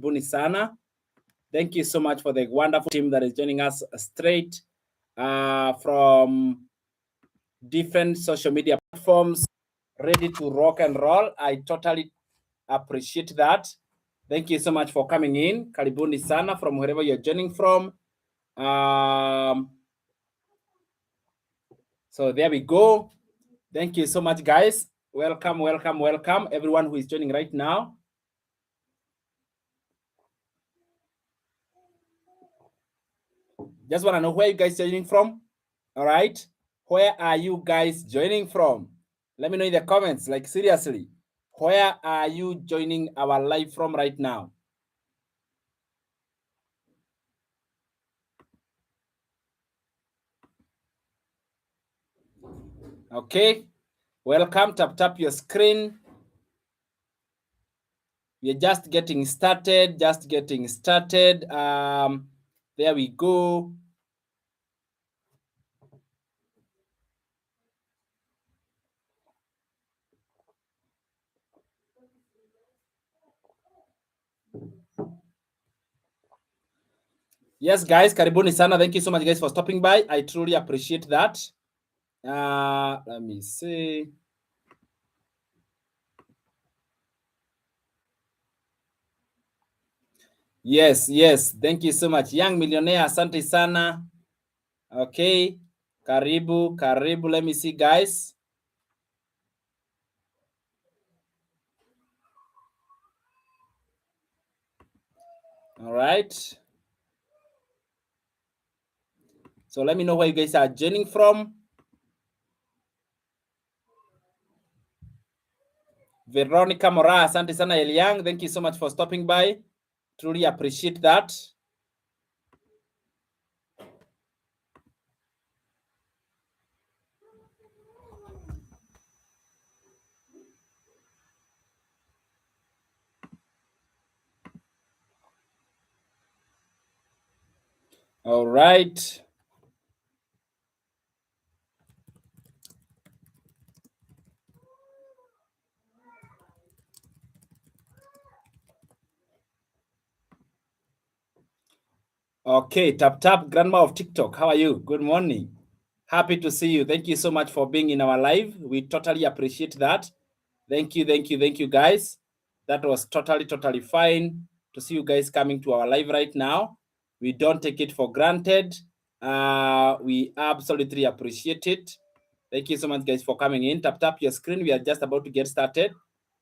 karibuni sana. Thank you so much for the wonderful team that is joining us straight from different social media platforms, ready to rock and roll. I totally appreciate that. Thank you so much for coming in. Karibuni sana from wherever you're joining from. So there we go. Thank you so much, guys. Welcome, welcome, welcome, everyone who is joining right now. Just want to know where you guys joining from. All right. Where are you guys joining from? Let me know in the comments, like seriously. Where are you joining our live from right now? Okay. Welcome. Tap your screen. We're just getting started. There we go. Yes, guys, karibuni sana. Thank you so much, guys, for stopping by. I truly appreciate that. Let me see. Yes. Thank you so much. Young Millionaire, asante sana. Okay. Karibu. Let me see, guys. All right. So let me know where you guys are joining from. Veronica Mora, asante sana Eliang. Thank you so much for stopping by. Truly appreciate that. All right. Okay, tap grandma of TikTok. How are you? Good morning. Happy to see you. Thank you so much for being in our live. We totally appreciate that. Thank you, guys. That was totally fine to see you guys coming to our live right now. We don't take it for granted. We absolutely appreciate it. Thank you so much, guys, for coming in. Tap your screen. We are just about to get started.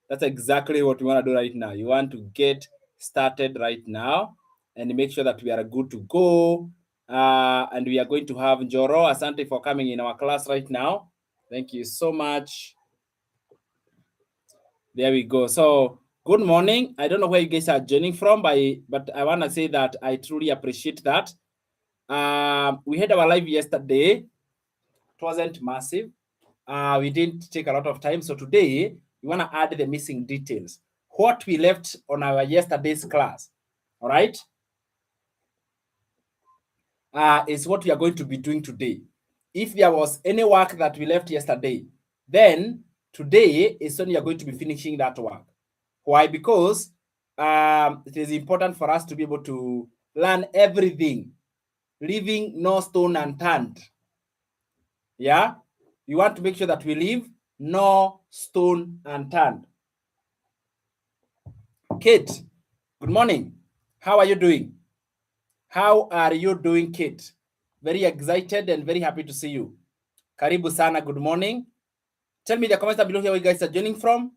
That's exactly what we want to do right now. You want to get started right now and make sure that we are good to go. And we are going to have Njoro. Asante for coming in our class right now. Thank you so much. There we go. So good morning. I don't know where you guys are joining from, but I want to say that I truly appreciate that. We had our live yesterday. It wasn't massive. We didn't take a lot of time. So today, we want to add the missing details. What we left on our yesterday's class, all right, is what we are going to be doing today. If there was any work that we left yesterday, then today is when you are going to be finishing that work. Why? Because it is important for us to be able to learn everything, leaving no stone unturned. Yeah, we want to make sure that we leave no stone unturned. Kate, good morning. How are you doing? How are you doing, Kate? Very excited and very happy to see you. Karibu sana, good morning. Tell me in the comments below here where you guys are joining from.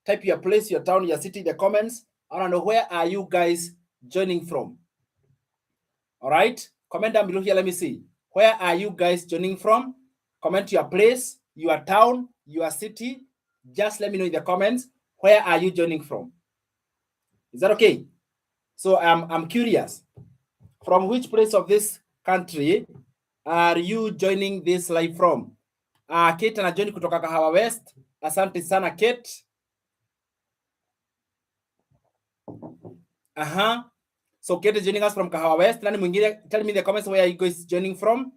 Type your place, your town, your city in the comments. I want to know where are you guys joining from. All right, comment down below here. Let me see. Where are you guys joining from? Comment your place, your town, your city. Just let me know in the comments. Where are you joining from? Is that okay? So I'm curious. From which place of this country are you joining this live from? Kate anajoin kutoka Kahawa West. Asante sana Kate. So Kate is joining us from Kahawa West. Nani mwingine? Tell me in the comments where are you guys joining from?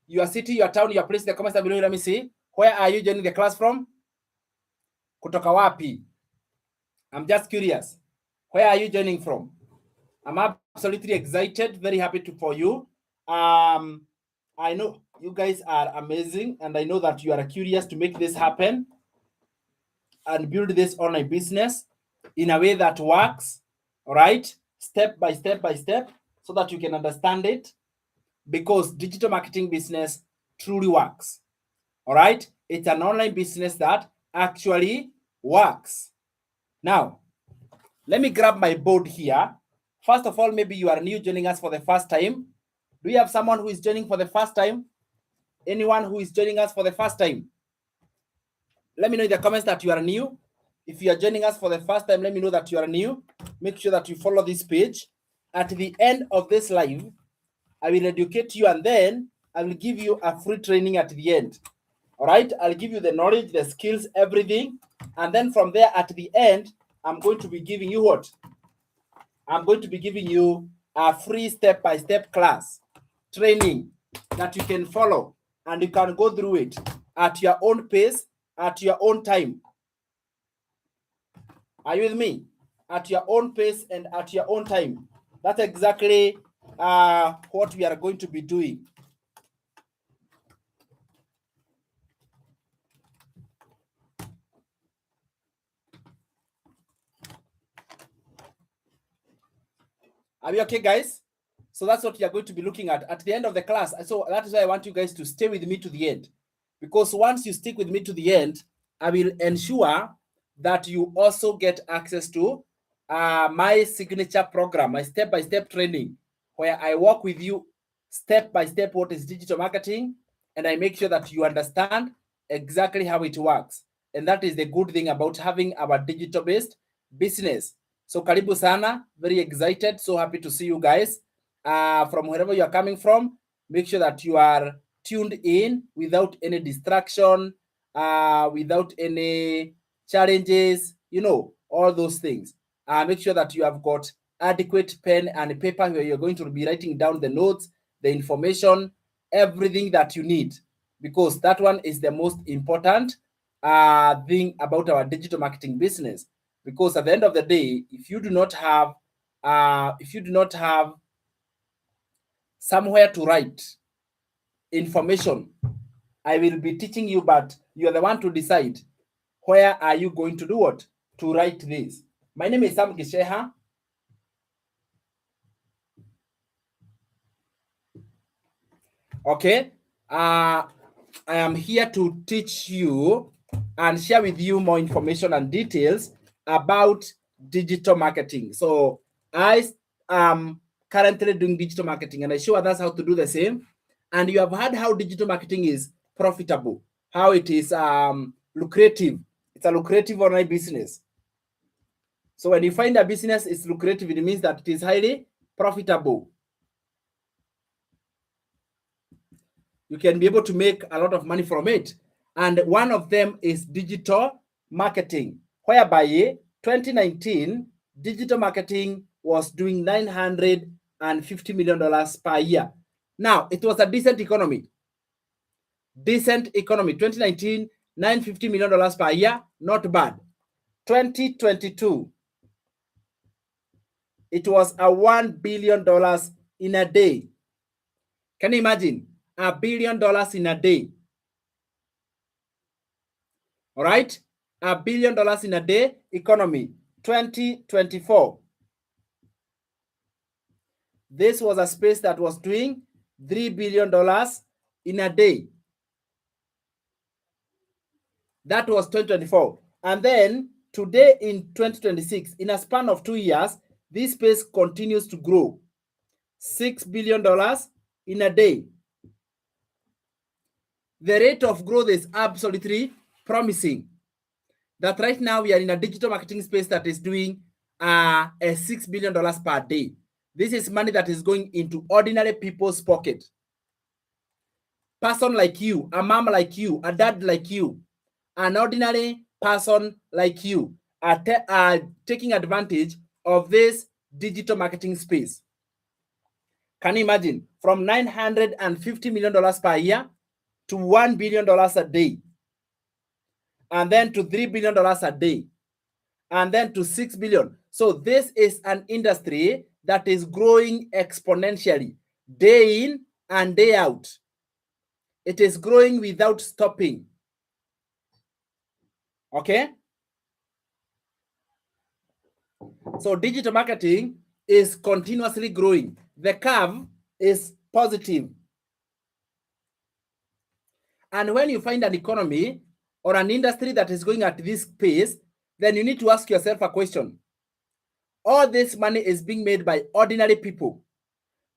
Your city, your town, your place in the comments below. Let me see. Where are you joining the class from? Kutoka wapi? I'm just curious. Where are you joining from? I'm absolutely excited, very happy for you. I know you guys are amazing, and I know that you are curious to make this happen and build this online business in a way that works, all right, step by step by step, so that you can understand it, because digital marketing business truly works. All right, it's an online business that actually works. Now, let me grab my board here. First of all, maybe you are new joining us for the first time. Do you have someone who is joining for the first time? Anyone who is joining us for the first time? Let me know in the comments that you are new. If you are joining us for the first time, let me know that you are new. Make sure that you follow this page. At the end of this live, I will educate you, and then I will give you a free training at the end. All right, I'll give you the knowledge, the skills, everything. And then from there, at the end, I'm going to be giving you what? I'm going to be giving you a free step-by-step class training that you can follow, and you can go through it at your own pace, at your own time. Are you with me? At your own pace and at your own time. That's exactly what we are going to be doing. Are we okay, guys? So that's what you're going to be looking at the end of the class. So that is why I want you guys to stay with me to the end, because once you stick with me to the end, I will ensure that you also get access to my signature program, my step-by-step training, where I walk with you step-by-step what is digital marketing, and I make sure that you understand exactly how it works. And that is the good thing about having our digital-based business. So karibu sana, very excited, so happy to see you guys. From wherever you are coming from, make sure that you are tuned in without any distraction, without any challenges, all those things. Make sure that you have got adequate pen and paper where you're going to be writing down the notes, the information, everything that you need, because that one is the most important thing about our digital marketing business. Because at the end of the day, if you do not have somewhere to write information, I will be teaching you, but you are the one to decide where are you going to do what? To write this. My name is Sam Gisheha. Okay. I am here to teach you and share with you more information and details about digital marketing. So I am currently doing digital marketing, and I show others how to do the same. And you have heard how digital marketing is profitable, how it is lucrative. It's a lucrative online business. So when you find a business is lucrative, it means that it is highly profitable. You can be able to make a lot of money from it. And one of them is digital marketing, whereby 2019, digital marketing was doing $950 million per year. Now, it was a decent economy. 2019, $950 million per year, not bad. 2022, it was a $1 billion in a day. Can you imagine? $1 billion in a day. All right, $1 billion in a day economy. 2024, this was a space that was doing $3 billion in a day. That was 2024. And then today in 2026, in a span of 2 years, this space continues to grow. $6 billion in a day. The rate of growth is absolutely promising. That right now we are in a digital marketing space that is doing a $6 billion per day. This is money that is going into ordinary people's pocket. Person like you, a mom like you, a dad like you, an ordinary person like you are taking advantage of this digital marketing space. Can you imagine? From $950 million per year to $1 billion a day, and then to $3 billion a day. and then to 6 billion. So this is an industry that is growing exponentially, day in and day out. It is growing without stopping. Okay? So digital marketing is continuously growing. The curve is positive. And when you find an economy or an industry that is going at this pace, then you need to ask yourself a question. All this money is being made by ordinary people,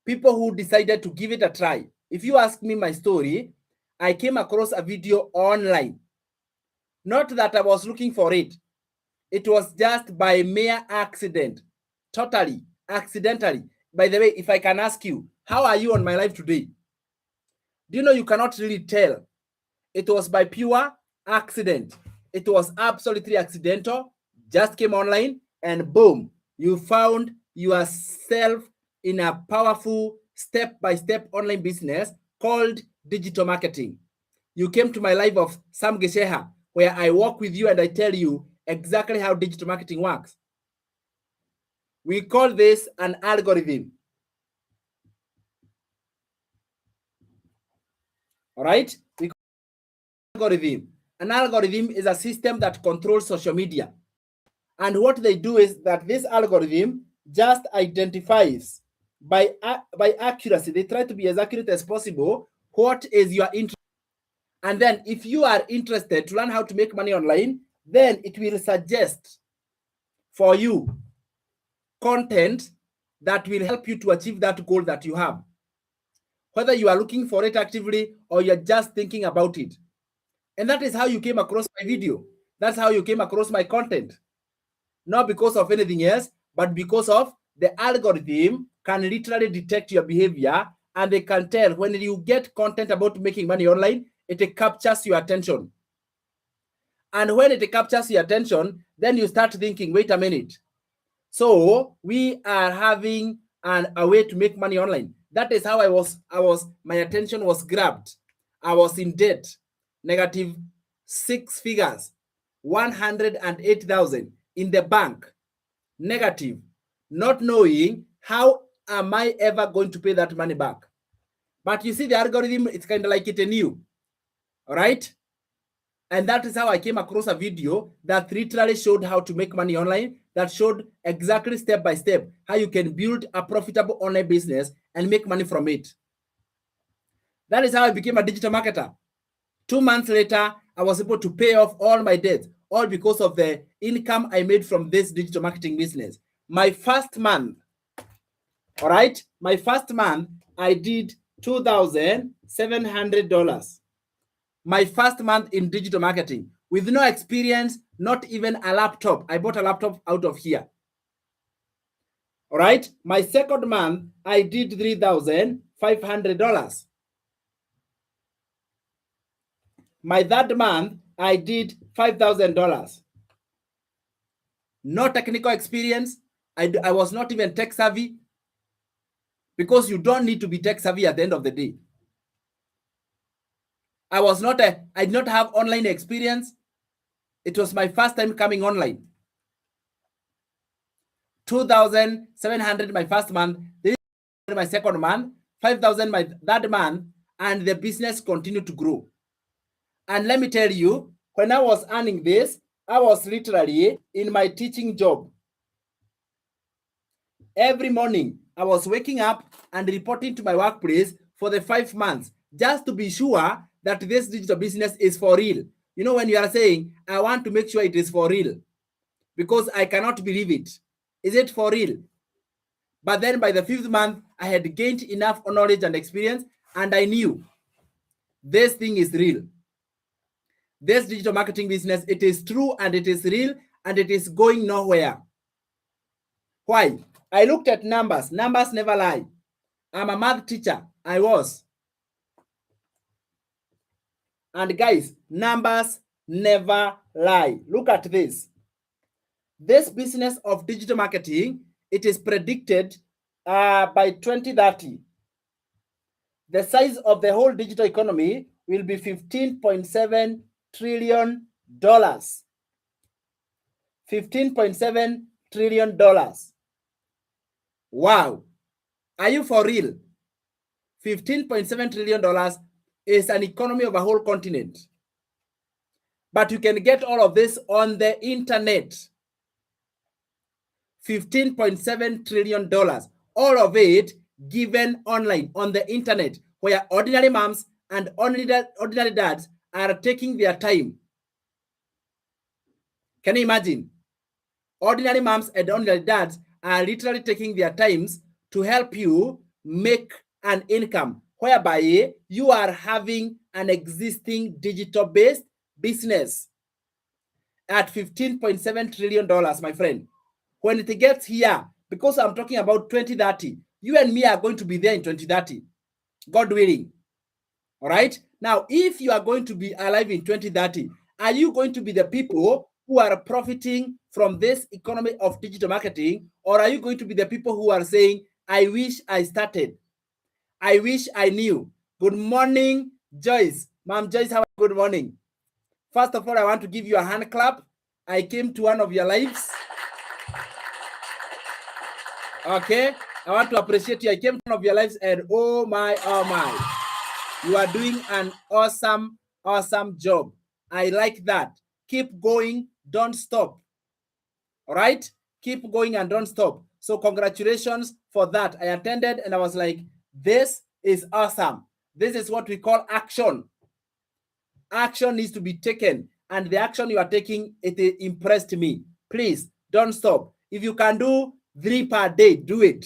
people who decided to give it a try. If you ask me my story, I came across a video online. Not that I was looking for it. It was just by mere accident, totally accidentally. By the way, if I can ask you, how are you on my life today? Do you know you cannot really tell? It was by pure accident. It was absolutely accidental. Just came online and boom, you found yourself in a powerful step-by-step online business called digital marketing. You came to my live of Sam Gesheha, where I walk with you and I tell you exactly how digital marketing works. We call this an algorithm. All right? We call it an algorithm. An algorithm is a system that controls social media. And what they do is that this algorithm just identifies by accuracy. They try to be as accurate as possible. What is your interest? And then if you are interested to learn how to make money online, then it will suggest for you content that will help you to achieve that goal that you have. Whether you are looking for it actively or you're just thinking about it. And that is how you came across my video. That's how you came across my content. Not because of anything else, but because of the algorithm can literally detect your behavior, and they can tell when you get content about making money online, it captures your attention. And when it captures your attention, then you start thinking, wait a minute. So we are having a way to make money online. That is how my attention was grabbed. I was in debt, negative 6 figures, 108,000 in the bank, negative, not knowing how am I ever going to pay that money back. But you see, the algorithm, it's kind of like it knew, all right? And that is how I came across a video that literally showed how to make money online, that showed exactly step by step how you can build a profitable online business and make money from it. That is how I became a digital marketer. 2 months later, I was able to pay off all my debts, all because of the income I made from this digital marketing business. My first month, all right, my first month, I did $2,700. My first month in digital marketing with no experience, not even a laptop. I bought a laptop out of here. All right. My second month, I did $3,500. My third month, I did $5,000. No technical experience. I was not even tech savvy, because you don't need to be tech savvy at the end of the day. I did not have online experience. It was my first time coming online. 2,700 my first month, my second month, 5,000 my third month, and the business continued to grow. And let me tell you, when I was earning this, I was literally in my teaching job. Every morning, I was waking up and reporting to my workplace for the 5 months, just to be sure that this digital business is for real. You know, when you are saying, I want to make sure it is for real, because I cannot believe it. Is it for real? But then by the 5th month, I had gained enough knowledge and experience, and I knew this thing is real. This digital marketing business, it is true and it is real and it is going nowhere. Why? I looked at numbers. Numbers never lie. I'm a math teacher. I was. And guys, numbers never lie. Look at this. This business of digital marketing, it is predicted by 2030. The size of the whole digital economy will be $15.7 trillion. $15.7 trillion. Wow. Are you for real? $15.7 trillion is an economy of a whole continent. But you can get all of this on the internet. $15.7 trillion. All of it given online on the internet, where ordinary moms and ordinary dads are taking their time. Can you imagine? Ordinary moms and ordinary dads are literally taking their times to help you make an income, whereby you are having an existing digital-based business at $15.7 trillion, my friend. When it gets here, because I'm talking about 2030, you and me are going to be there in 2030, God willing. All right? Now, if you are going to be alive in 2030, are you going to be the people who are profiting from this economy of digital marketing, or are you going to be the people who are saying, I wish I started, I wish I knew? Good morning, Joyce. Ma'am Joyce, how are you? Good morning. First of all, I want to give you a hand clap. I came to one of your lives. Okay, I want to appreciate you. I came to one of your lives, and oh my, you are doing an awesome job. I like that. Keep going, don't stop. All right, keep going and don't stop. So congratulations for that. I attended and I was like, this is awesome. This is what we call action. Action needs to be taken, and the action you are taking, it impressed me. Please don't stop. If you can do 3 per day, do it.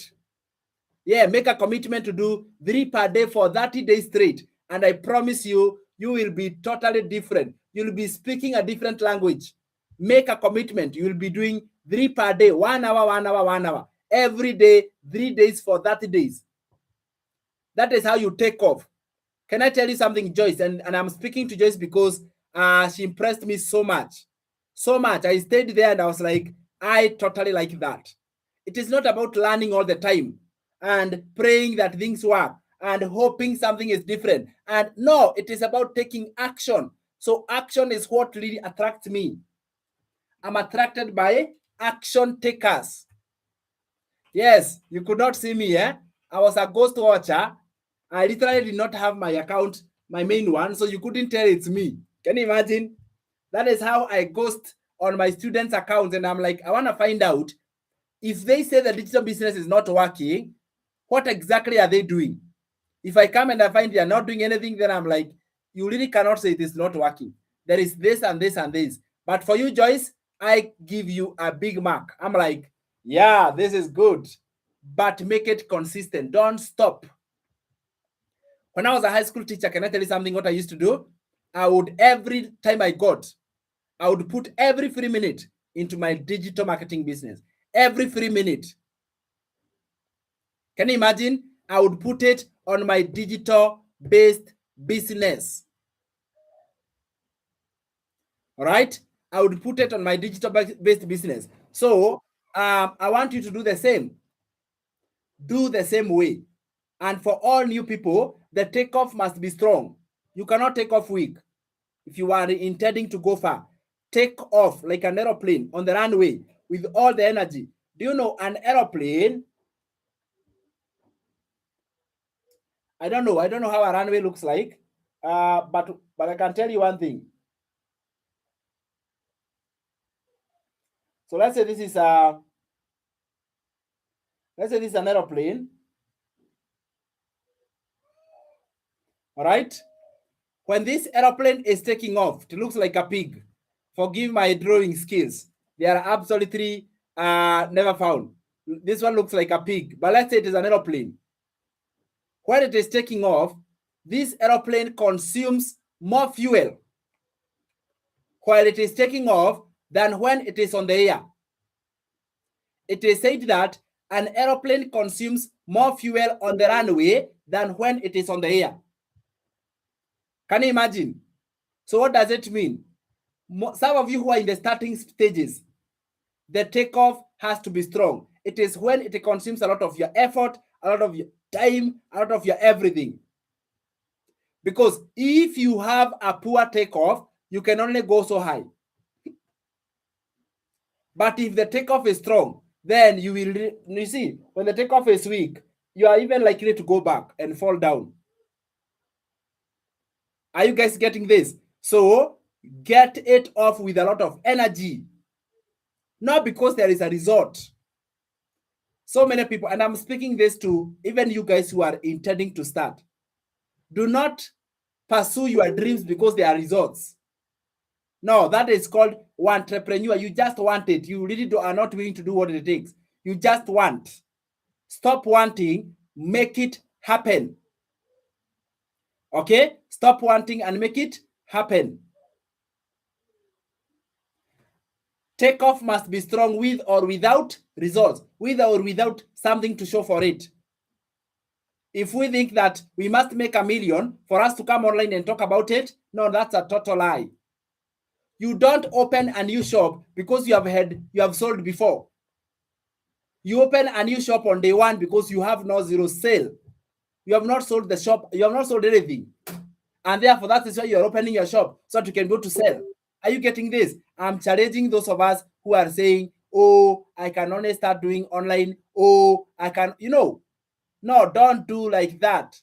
Yeah, make a commitment to do 3 per day for 30 days straight, and I promise you, you will be totally different. You'll be speaking a different language. Make a commitment. You will be doing 3 per day, 1 hour, 1 hour, 1 hour, every day, 3 days for 30 days. That is how you take off. Can I tell you something, Joyce? And I'm speaking to Joyce because she impressed me so much. So much. I stayed there and I was like, I totally like that. It is not about learning all the time and praying that things work and hoping something is different. And no, it is about taking action. So action is what really attracts me. I'm attracted by action takers. Yes, you could not see me, eh? I was a ghost watcher. I literally did not have my account, my main one, so you couldn't tell it's me. Can you imagine? That is how I ghost on my students' accounts, and I'm like, I want to find out if they say the digital business is not working, what exactly are they doing? If I come and I find they are not doing anything, then I'm like, you really cannot say it is not working. There is this and this and this. But for you, Joyce, I give you a big mark. I'm like, yeah, this is good, but make it consistent. Don't stop. When I was a high school teacher, can I tell you something? What I used to do? I would, every time I would put every free minute into my digital marketing business. Every free minute. Can you imagine? I would put it on my digital-based business. All right? I would put it on my digital-based business. So I want you to do the same. Do the same way. And for all new people, the takeoff must be strong. You cannot take off weak. If you are intending to go far, take off like an aeroplane on the runway with all the energy. Do you know an aeroplane? I don't know how a runway looks like, but I can tell you one thing. So let's say this is an aeroplane. All right. When this aeroplane is taking off, it looks like a pig. Forgive my drawing skills. They are absolutely never found. This one looks like a pig, but let's say it is an aeroplane. When it is taking off, this aeroplane consumes more fuel while it is taking off than when it is on the air. It is said that an aeroplane consumes more fuel on the runway than when it is on the air. Can you imagine? So what does it mean? Some of you who are in the starting stages, the takeoff has to be strong. It is when it consumes a lot of your effort, a lot of your time, a lot of your everything. Because if you have a poor takeoff, you can only go so high. But if the takeoff is strong, then you see, when the takeoff is weak, you are even likely to go back and fall down. Are you guys getting this? So get it off with a lot of energy, not because there is a result. So many people, and I'm speaking this to even you guys who are intending to start. Do not pursue your dreams because there are results. No, that is called entrepreneur. You just want it. You really are not willing to do what it takes. You just want. Stop wanting, make it happen. Okay? Stop wanting and make it happen. Takeoff must be strong with or without results, with or without something to show for it. If we think that we must make $1 million for us to come online and talk about it, no, that's a total lie. You don't open a new shop because you have sold before. You open a new shop on day one because you have no zero sale. You have not sold the shop. You have not sold anything. And therefore, that is why you're opening your shop so that you can go to sell. Are you getting this? I'm challenging those of us who are saying, oh, I can only start doing online. Oh, I can, no, don't do like that.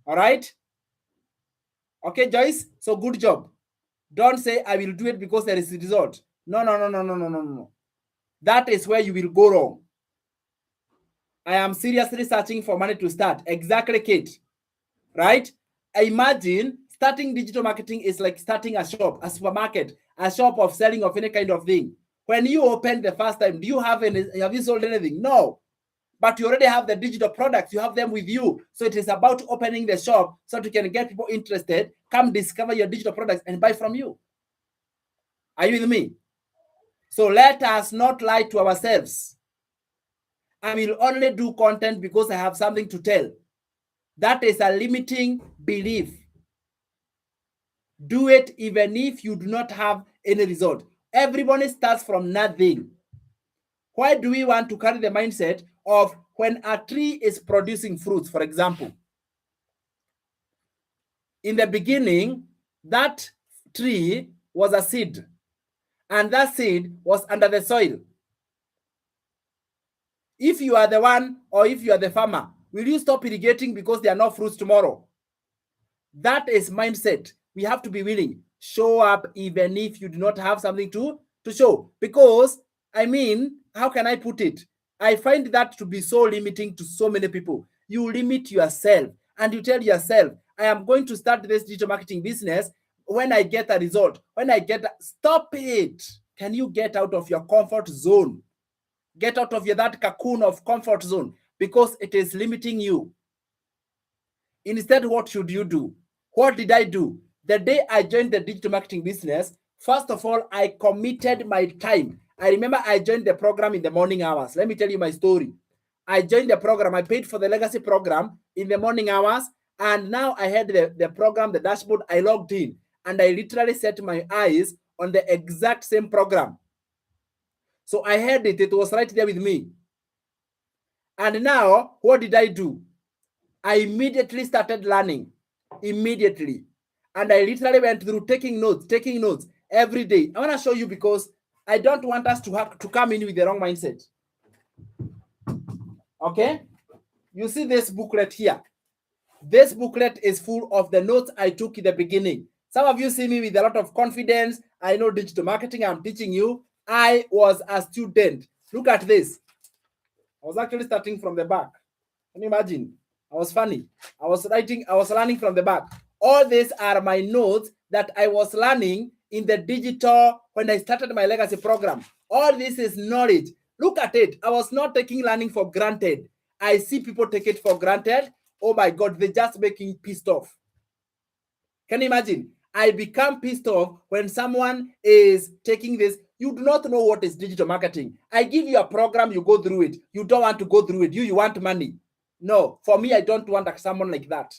All right? Okay, Joyce? So good job. Don't say, I will do it because there is a result. No. That is where you will go wrong. I am seriously searching for money to start. Exactly, Kate. Right? Imagine starting digital marketing is like starting a shop, a supermarket, a shop of selling of any kind of thing. When you open the first time, have you sold anything? No. But you already have the digital products. You have them with you. So it is about opening the shop so that you can get people interested, come discover your digital products and buy from you. Are you with me? So let us not lie to ourselves. I will only do content because I have something to tell. That is a limiting belief. Do it even if you do not have any result. Everybody starts from nothing. Why do we want to carry the mindset of when a tree is producing fruits, for example? In the beginning, that tree was a seed, and that seed was under the soil. If you are the one, or if you are the farmer, will you stop irrigating because there are no fruits tomorrow? That is mindset. We have to be willing. Show up even if you do not have something to show. Because, I mean, how can I put it? I find that to be so limiting to so many people. You limit yourself and you tell yourself, I am going to start this digital marketing business when I get a result. Stop it. Can you get out of your comfort zone? Get out of that cocoon of comfort zone because it is limiting you. Instead, what should you do? What did I do? The day I joined the digital marketing business, first of all, I committed my time. I remember I joined the program in the morning hours. Let me tell you my story. I joined the program. I paid for the legacy program in the morning hours. And now I had the program, the dashboard. I logged in and I literally set my eyes on the exact same program. So I had it. It was right there with me. And now, what did I do? I immediately started learning. Immediately. And I literally went through taking notes every day. I want to show you because I don't want us to come in with the wrong mindset. Okay? You see this booklet here. This booklet is full of the notes I took in the beginning. Some of you see me with a lot of confidence. I know digital marketing. I'm teaching you. I was a student. Look at this. I was actually starting from the back. Can you imagine? I was funny. I was learning from the back. All these are my notes that I was learning in the digital when I started my legacy program. All this is knowledge. Look at it. I was not taking learning for granted. I see people take it for granted. Oh my God, they're just making pissed off. Can you imagine? I become pissed off when someone is taking this. You do not know what is digital marketing. I give you a program, you go through it. You don't want to go through it. You want money. No, for me, I don't want someone like that.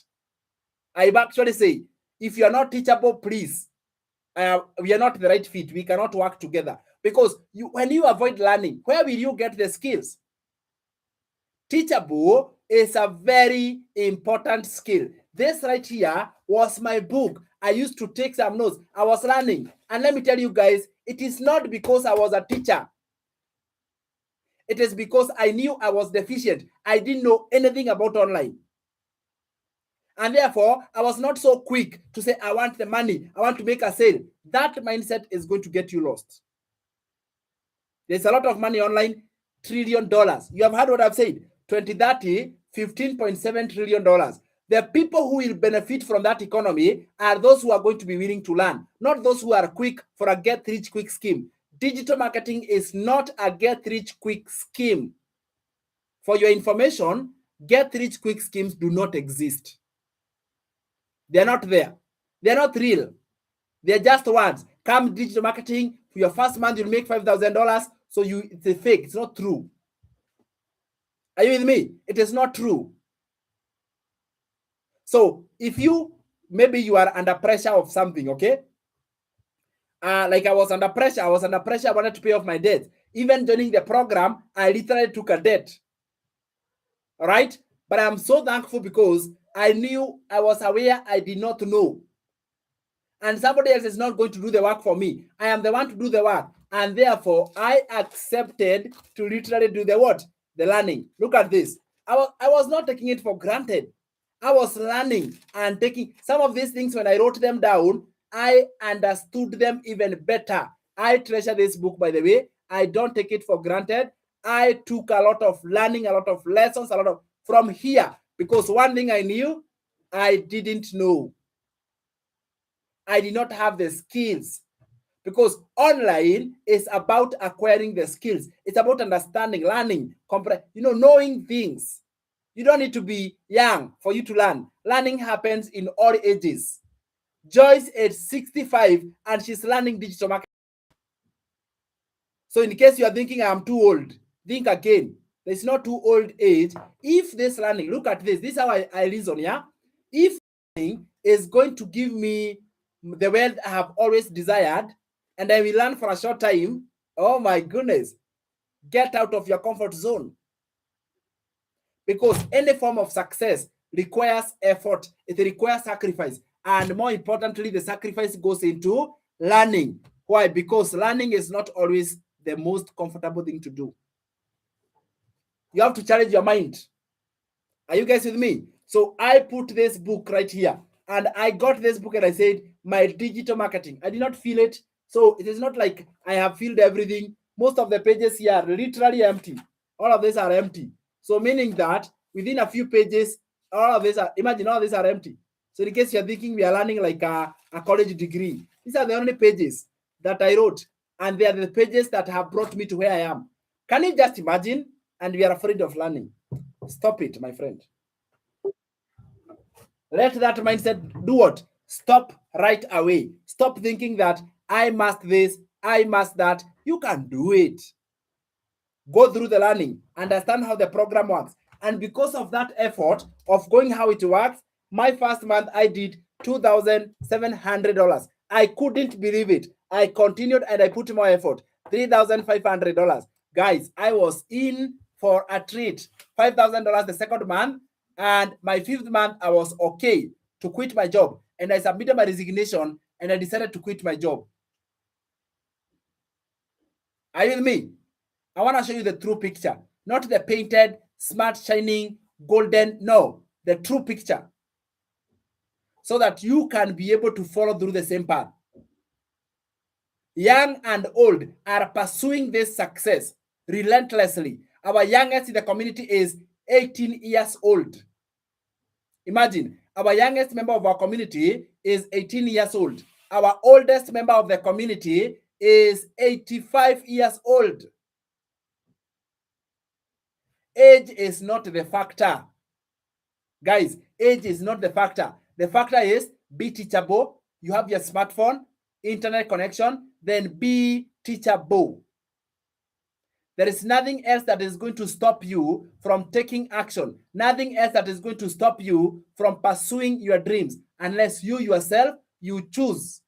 I actually say, if you are not teachable, please, we are not the right fit. We cannot work together. Because when you avoid learning, where will you get the skills? Teachable is a very important skill. This right here was my book. I used to take some notes. I was learning. And let me tell you guys, It is not because I was a teacher. It is because I knew I was deficient. I didn't know anything about online. And therefore, I was not so quick to say, I want the money, I want to make a sale. That mindset is going to get you lost. There's a lot of money online, $1 trillion. You have heard what I've said. 2030, $15.7 trillion. The people who will benefit from that economy are those who are going to be willing to learn, not those who are quick for a get-rich-quick scheme. Digital marketing is not a get-rich-quick scheme. For your information, get-rich-quick schemes do not exist. They're not there. They're not real. They're just words. Come digital marketing, for your first month, you'll make $5,000. So it's a fake. It's not true. Are you with me? It is not true. So if maybe you are under pressure of something, okay? Like I was under pressure. I wanted to pay off my debt. Even joining the program, I literally took a debt. All right? But I'm so thankful because I knew, I was aware, I did not know. And somebody else is not going to do the work for me. I am the one to do the work. And therefore, I accepted to literally do the what? The learning. Look at this. I was not taking it for granted. I was learning and taking some of these things. When I wrote them down, I understood them even better. I treasure this book, by the way. I don't take it for granted. I took a lot of learning, a lot of lessons, a lot of from here. Because one thing I knew, I didn't know. I did not have the skills, because online is about acquiring the skills. It's about understanding, learning, knowing things. You don't need to be young for you to learn. Learning happens in all ages. Joyce is 65 and she's learning digital marketing. So in case you are thinking I'm too old, think again. There's not too old age. If this learning, look at this. This is how I reason, yeah? If learning is going to give me the wealth I have always desired, and I will learn for a short time, oh my goodness, get out of your comfort zone. Because any form of success requires effort, it requires sacrifice. And more importantly, the sacrifice goes into learning. Why? Because learning is not always the most comfortable thing to do. You have to challenge your mind. Are you guys with me? So I put this book right here. And I got this book and I said, my digital marketing. I did not feel it. So it is not like I have filled everything. Most of the pages here are literally empty. All of these are empty. So meaning that within a few pages, all of these are, imagine all of these are empty. So in case you're thinking we are learning like a college degree, these are the only pages that I wrote. And they are the pages that have brought me to where I am. Can you just imagine? And we are afraid of learning. Stop it, my friend. Let that mindset do what? Stop right away. Stop thinking that I must this, I must that. You can do it. Go through the learning, understand how the program works. And because of that effort of going how it works, my first month I did $2,700. I couldn't believe it. I continued and I put more effort. $3,500. Guys, I was in for a treat. $5,000 the second month. And my fifth month, I was okay to quit my job. And I submitted my resignation and I decided to quit my job. Are you with me? I want to show you the true picture. Not the painted, smart, shining, golden. No, the true picture. So that you can be able to follow through the same path. Young and old are pursuing this success relentlessly. Our youngest in the community is 18 years old. Imagine, our youngest member of our community is 18 years old. Our oldest member of the community is 85 years old. Age is not the factor. Guys, age is not the factor. The factor is be teachable. You have your smartphone, internet connection, then be teachable. There is nothing else that is going to stop you from taking action. Nothing else that is going to stop you from pursuing your dreams unless you yourself, you choose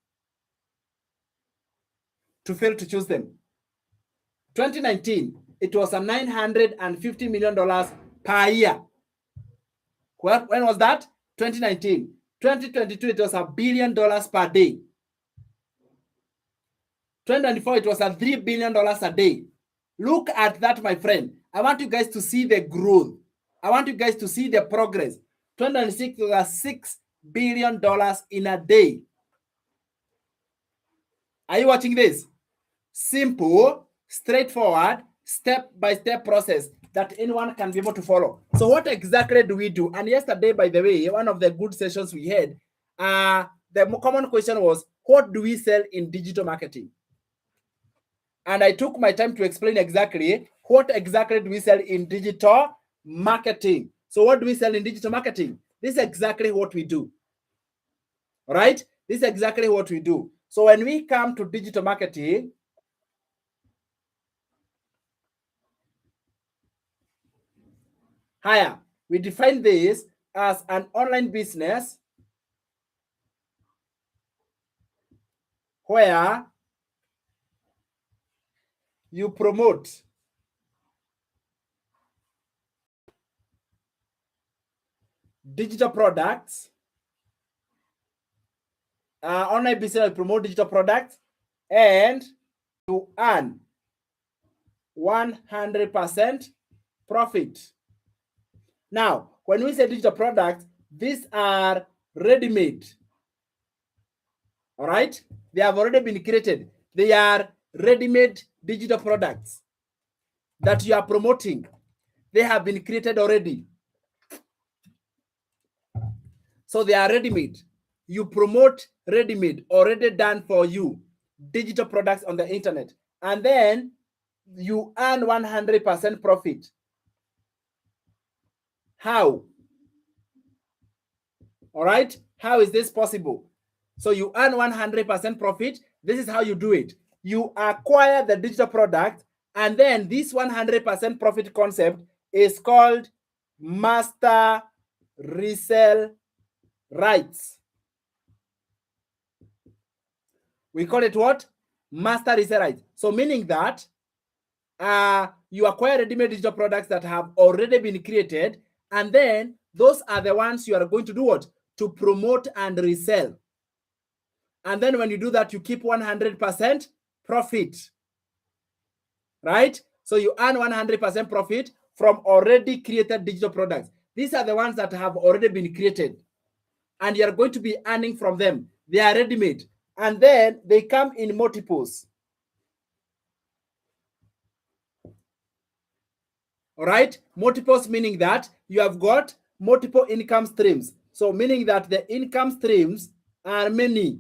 to fail to choose them. 2019, it was a $950 million per year. When was that? 2019. 2022, it was $1 billion per day. 2024, it was at $3 billion a day. Look at that, my friend. I want you guys to see the growth. I want you guys to see the progress. 2026 was $6 billion in a day. Are you watching this? Simple, straightforward, step-by-step process that anyone can be able to follow. So what exactly do we do? And yesterday, by the way, one of the good sessions we had, the common question was, what do we sell in digital marketing? And I took my time to explain exactly what exactly do we sell in digital marketing. So what do we sell in digital marketing? This is exactly what we do. All right? This is exactly what we do. So when we come to digital marketing, we define this as an online business where you promote digital products. Online business will promote digital products and you earn 100% profit. Now, when we say digital products, these are ready-made. All right? They have already been created. They are ready-made digital products that you are promoting. They have been created already. So they are ready-made. You promote ready-made, already done for you, digital products on the internet. And then you earn 100% profit. How? All right? How is this possible? So you earn 100% profit. This is how you do it. You acquire the digital product, and then this 100% profit concept is called master resell rights. We call it what? Master resell rights. So meaning that you acquire ready-made digital products that have already been created, and then those are the ones you are going to do what? To promote and resell. And then when you do that, you keep 100% profit, right? So you earn 100% profit from already created digital products. These are the ones that have already been created, and you're going to be earning from them. They are ready-made, and then they come in multiples. All right, multiples meaning that you have got multiple income streams. So meaning that the income streams are many.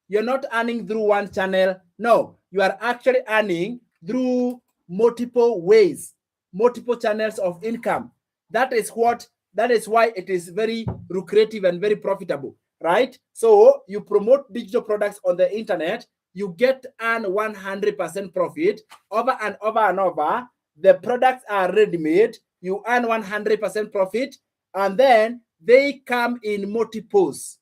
You're not earning through one channel. No, you are actually earning through multiple ways, multiple channels of income. That is why it is very lucrative and very profitable, right? So you promote digital products on the internet, you earn 100% profit over and over and over. The products are ready-made, you earn 100% profit, and then they come in multiples.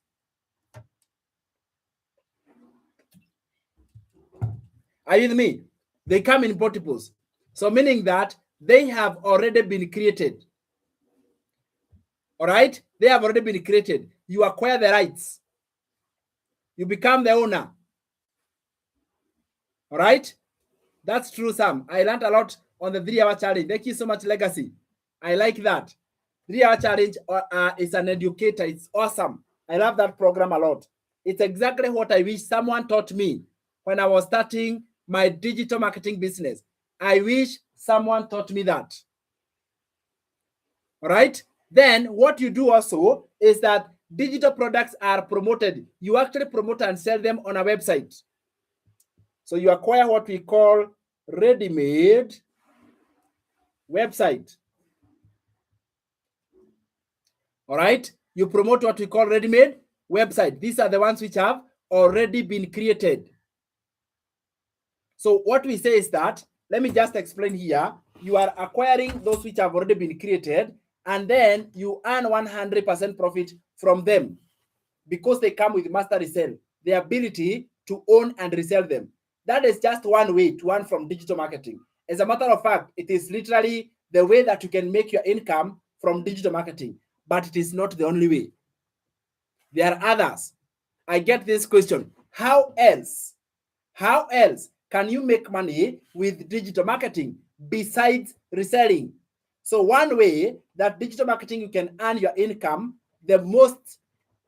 Are you with me? They come in multiples. So meaning that they have already been created. All right? They have already been created. You acquire the rights. You become the owner. All right? That's true, Sam. I learned a lot on the 3-hour challenge. Thank you so much, Legacy. I like that. 3-hour challenge is an educator. It's awesome. I love that program a lot. It's exactly what I wish someone taught me when I was starting my digital marketing business. I wish someone taught me that. All right? Then what you do also is that digital products are promoted. You actually promote and sell them on a website. So you acquire what we call ready-made website. All right? You promote what we call ready-made website. These are the ones which have already been created. So what we say is that, let me just explain here. You are acquiring those which have already been created, and then you earn 100% profit from them because they come with master resell, the ability to own and resell them. That is just one way to earn from digital marketing. As a matter of fact, it is literally the way that you can make your income from digital marketing, but it is not the only way. There are others. I get this question. How else How else can you make money with digital marketing besides reselling? So one way that digital marketing you can earn your income, there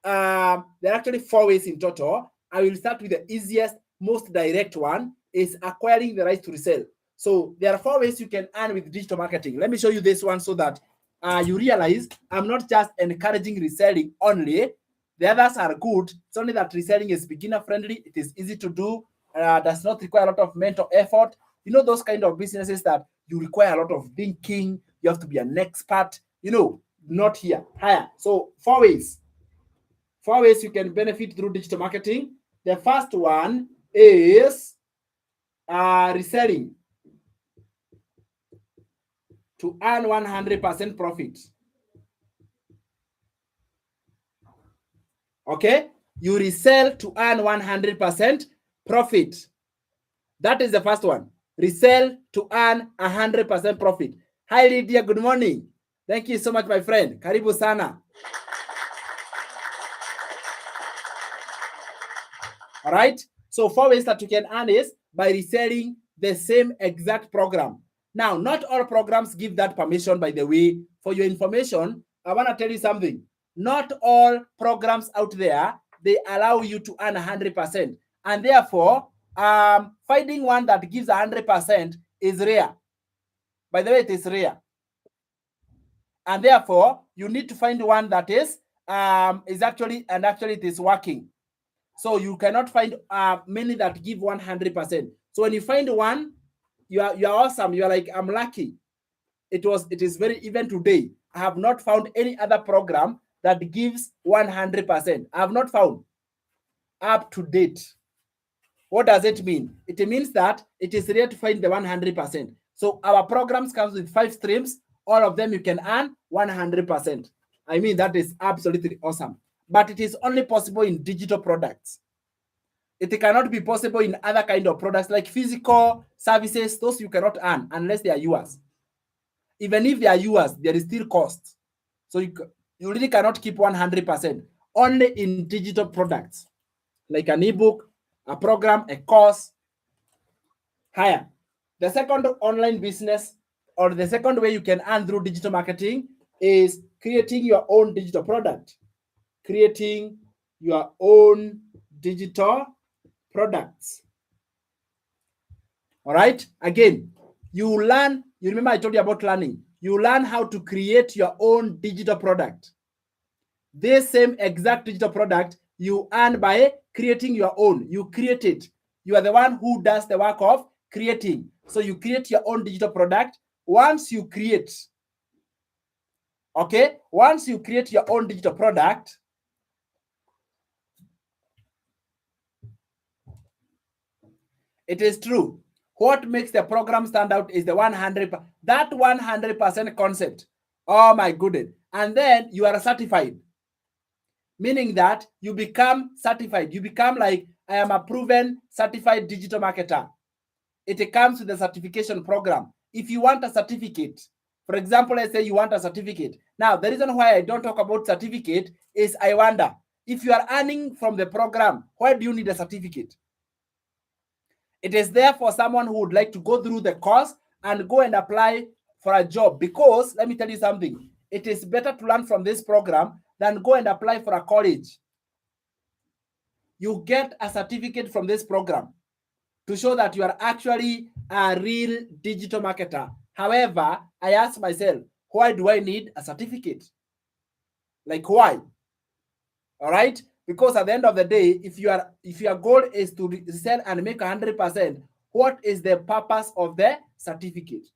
are actually 4 ways in total. I will start with the easiest, most direct one, is acquiring the right to resell. So there are 4 ways you can earn with digital marketing. Let me show you this one so that you realize I'm not just encouraging reselling only. The others are good. It's only that reselling is beginner friendly. It is easy to do. Does not require a lot of mental effort. You know, those kind of businesses that you require a lot of thinking. You have to be an expert. You know, not here. Higher. So 4 ways. 4 ways you can benefit through digital marketing. The first one is reselling to earn 100% profit. Okay, you resell to earn 100% profit. That is the first one. Resell to earn 100% profit. Hi Lydia, good morning. Thank you so much, my friend. Karibu sana. All right. So 4 ways that you can earn is by reselling the same exact program. Now, not all programs give that permission, by the way. For your information, I want to tell you something. Not all programs out there, they allow you to earn 100%. And therefore, finding one that gives 100% is rare. By the way, it is rare. And therefore, you need to find one that is actually it is working. So you cannot find many that give 100%. So when you find one, you are awesome. You are like, I'm lucky. It is very, even today, I have not found any other program that gives 100%. I have not found up to date. What does it mean? It means that it is rare to find the 100%. So our programs comes with 5 streams. All of them you can earn 100%. I mean, that is absolutely awesome. But it is only possible in digital products. It cannot be possible in other kind of products like physical services. Those you cannot earn unless they are yours. Even if they are yours, there is still cost. So you really cannot keep 100%. Only in digital products like an ebook, a program, a course. Higher. The second online business, or the second way you can earn through digital marketing, is creating your own digital product. Creating your own digital products. All right. Again, you learn. You remember I told you about learning. You learn how to create your own digital product. This same exact digital product you earn by creating your own. You create it. You are the one who does the work of creating. So you create your own digital product. Once you create, okay, once you create your own digital product, it is true. What makes the program stand out is the 100% concept. Oh my goodness. And then you are certified, meaning that you become certified. You become like, I am a proven certified digital marketer. It comes with a certification program. If you want a certificate, for example, let's say you want a certificate. Now, the reason why I don't talk about certificate is I wonder, if you are earning from the program, why do you need a certificate? It is there for someone who would like to go through the course and go and apply for a job. Because let me tell you something, it is better to learn from this program than go and apply for a college. You get a certificate from this program to show that you are actually a real digital marketer. However, I ask myself, why do I need a certificate? Like, why? All right? Because at the end of the day, if your goal is to sell and make 100%, what is the purpose of the certificate?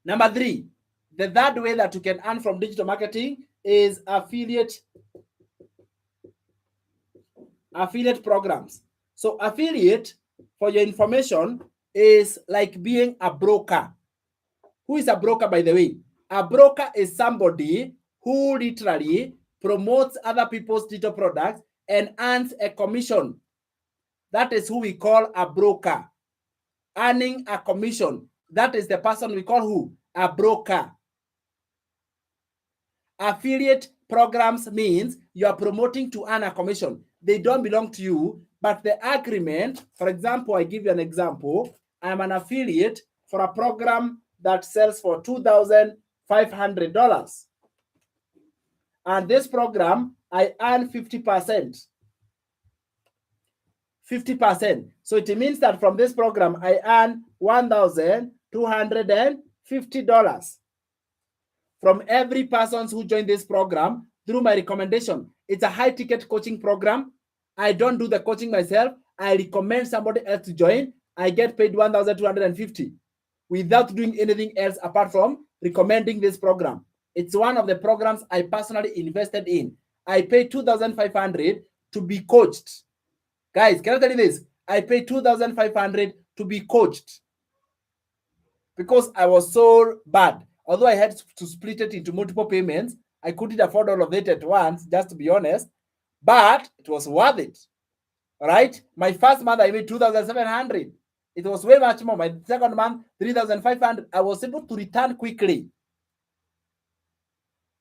Number 3, the third way that you can earn from digital marketing is affiliate programs. So affiliate, for your information, is like being a broker. Who is a broker, by the way? A broker is somebody who literally promotes other people's digital products and earns a commission. That is who we call a broker. Earning a commission. That is the person we call who? A broker. Affiliate programs means you are promoting to earn a commission. They don't belong to you, But the agreement, for example, I give you an example. I'm an affiliate for a program that sells for $2,500. And this program, I earn 50%. 50%. So it means that from this program, I earn $1,250 from every person who joined this program through my recommendation. It's a high ticket coaching program. I don't do the coaching myself. I recommend somebody else to join. I get paid $1,250 without doing anything else apart from recommending this program. It's one of the programs I personally invested in. I paid $2,500 to be coached. Guys, can I tell you this? I paid $2,500 to be coached because I was so bad. Although I had to split it into multiple payments, I couldn't afford all of it at once, just to be honest, but it was worth it. All right. My first month, I made $2,700. It was way much more. My second month, $3,500. I was able to return quickly.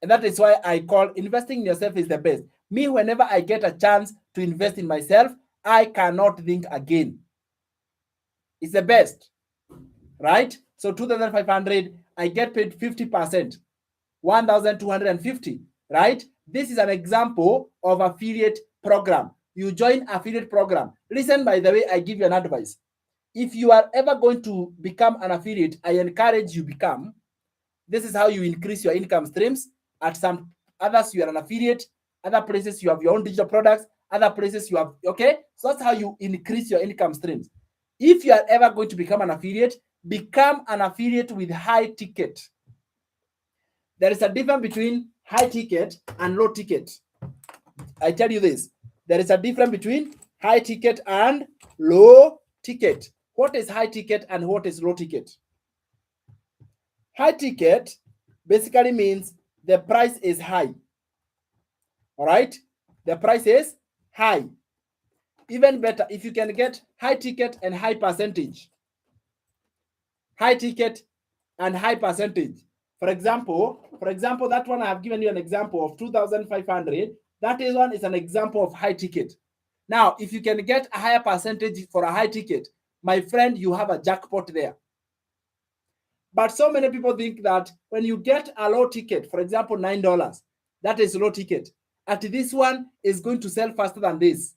And that is why I call investing in yourself is the best. Me, whenever I get a chance to invest in myself, I cannot think again. It's the best, right? So 2,500, I get paid 50%, 1,250, right? This is an example of affiliate program. You join affiliate program. Listen, by the way, I give you an advice. If you are ever going to become an affiliate, I encourage you become. This is how you increase your income streams. At some others, you are an affiliate. Other places, you have your own digital products. Other places, you have, okay? So that's how you increase your income streams. If you are ever going to become an affiliate with high ticket. There is a difference between high ticket and low ticket. I tell you this. There is a difference between high ticket and low ticket. What is high ticket and what is low ticket? High ticket basically means the price is high. All right? The price is high. Even better, if you can get high ticket and high percentage. High ticket and high percentage. For example, that one I have given you an example of 2,500. That is one is an example of high ticket. Now, if you can get a higher percentage for a high ticket, my friend, you have a jackpot there. But so many people think that when you get a low ticket, for example, $9, that is low ticket. At this one is going to sell faster than this.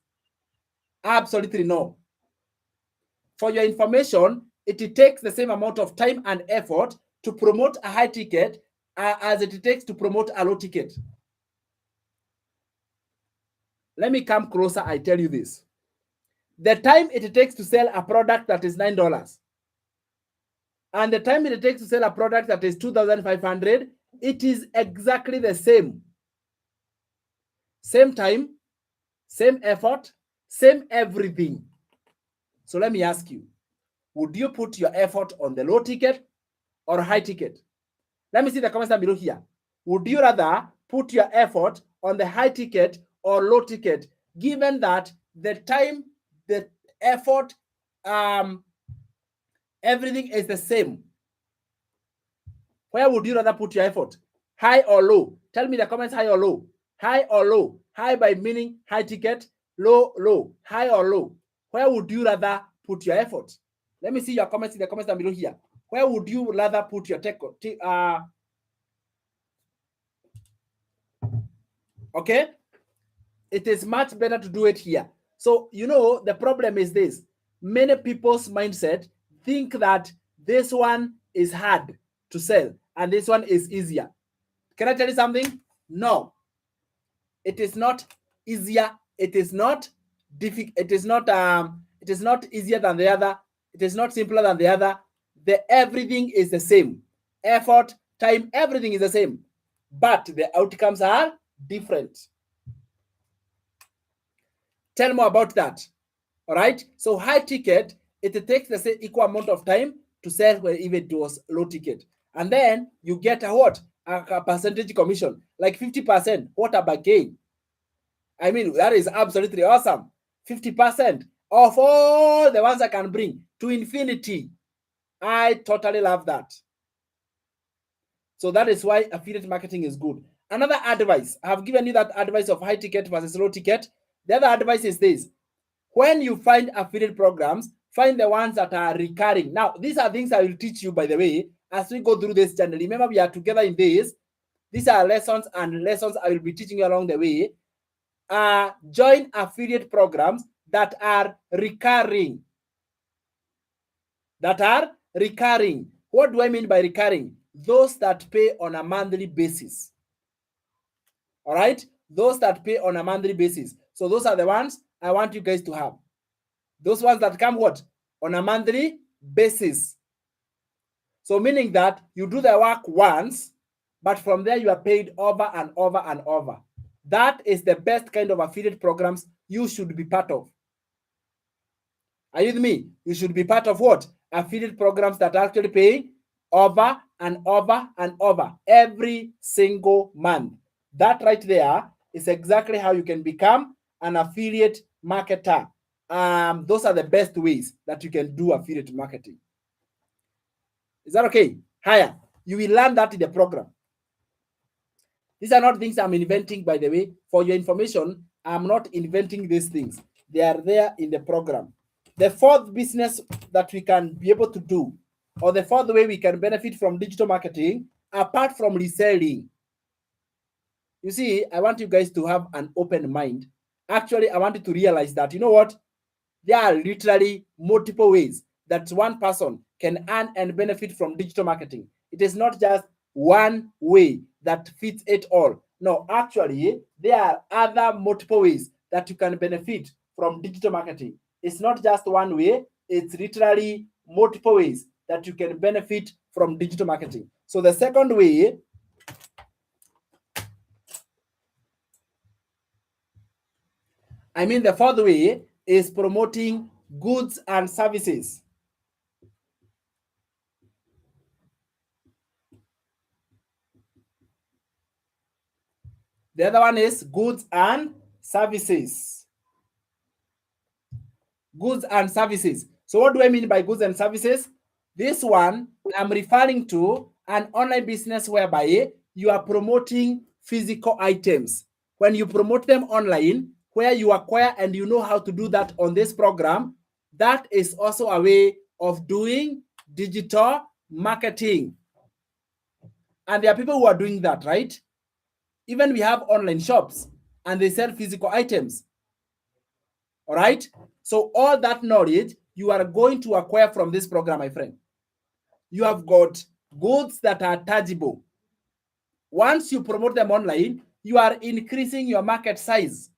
Absolutely no. For your information, it takes the same amount of time and effort to promote a high ticket as it takes to promote a low ticket. Let me come closer. I tell you this. The time it takes to sell a product that is $9 and the time it takes to sell a product that is 2,500, it is exactly the same. Same time, same effort, same everything. So let me ask you, would you put your effort on the low ticket or high ticket? Let me see the comments down below here. Would you rather put your effort on the high ticket or low ticket, given that the time, the effort, everything is the same? Where would you rather put your effort? High or low? Tell me the comments, high or low. High or low? High by meaning high ticket, low, low. High or low? Where would you rather put your effort? Let me see your comments in the comments down below here. Where would you rather put your okay? It is much better to do it here. So, you know, the problem is this. Many people's mindset think that this one is hard to sell and this one is easier. Can I tell you something? No. It is not easier. It is not difficult. It is not easier than the other. It is not simpler than the other. Everything is the same. Effort, time, everything is the same. But the outcomes are different. Tell more about that. All right. So high ticket, it takes the same equal amount of time to sell when even it was low ticket. And then you get a what? A percentage commission, like 50%. What a bargain. I mean, that is absolutely awesome. 50% of all the ones I can bring to infinity. I totally love that. So that is why affiliate marketing is good. Another advice, I have given you that advice of high ticket versus low ticket. The other advice is this. When you find affiliate programs, find the ones that are recurring. Now, these are things I will teach you, by the way, as we go through this channel. Remember, we are together in this. These are lessons and lessons I will be teaching you along the way. Join affiliate programs that are recurring. That are recurring. What do I mean by recurring? Those that pay on a monthly basis. All right? Those that pay on a monthly basis. So those are the ones I want you guys to have. Those ones that come what? On a monthly basis. So meaning that you do the work once, but from there you are paid over and over and over. That is the best kind of affiliate programs you should be part of. Are you with me? You should be part of what? Affiliate programs that actually pay over and over and over every single month. That right there is exactly how you can become an affiliate marketer. Those are the best ways that you can do affiliate marketing. Is that okay? Higher. You will learn that in the program. These are not things I'm inventing, by the way. For your information, I'm not inventing these things. They are there in the program. The fourth business that we can be able to do, or the fourth way we can benefit from digital marketing, apart from reselling. You see, I want you guys to have an open mind. Actually, I want you to realize that, you know what? There are literally multiple ways that one person can earn and benefit from digital marketing. It is not just one way that fits it all. No, actually, there are other multiple ways that you can benefit from digital marketing. It's not just one way, it's literally multiple ways that you can benefit from digital marketing. So the second way, the fourth way is promoting goods and services. The other one is goods and services. Goods and services. So what do I mean by goods and services? This one, I'm referring to an online business whereby you are promoting physical items. When you promote them online, where you acquire and you know how to do that on this program, that is also a way of doing digital marketing. And there are people who are doing that, right? Even we have online shops and they sell physical items. All right. So all that knowledge you are going to acquire from this program, my friend. You have got goods that are tangible. Once you promote them online, you are increasing your market size.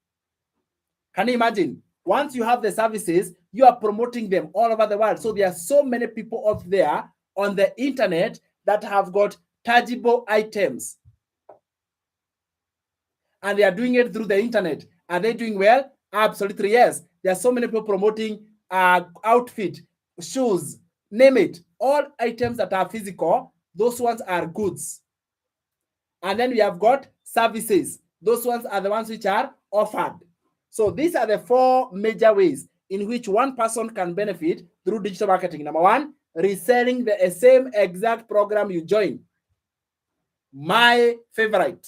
Can you imagine? Once you have the services, you are promoting them all over the world. So there are so many people out there on the internet that have got tangible items. And they are doing it through the internet. Are they doing well? Absolutely, yes. There are so many people promoting outfit, shoes, name it. All items that are physical, those ones are goods. And then we have got services. Those ones are the ones which are offered. So these are the four major ways in which one person can benefit through digital marketing. Number one, reselling the same exact program you join. My favorite.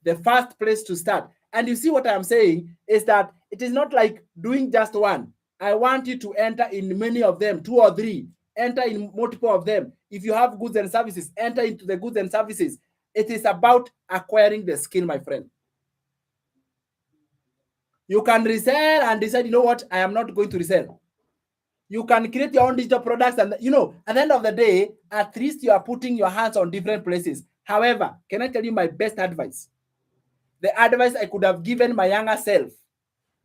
The first place to start. And you see what I'm saying is that it is not like doing just one. I want you to enter in many of them, 2 or 3. Enter in multiple of them. If you have goods and services, enter into the goods and services. It is about acquiring the skill, my friend. You can resell and decide, you know what, I am not going to resell. You can create your own digital products and, you know, at the end of the day, at least you are putting your hands on different places. However, can I tell you my best advice? The advice I could have given my younger self,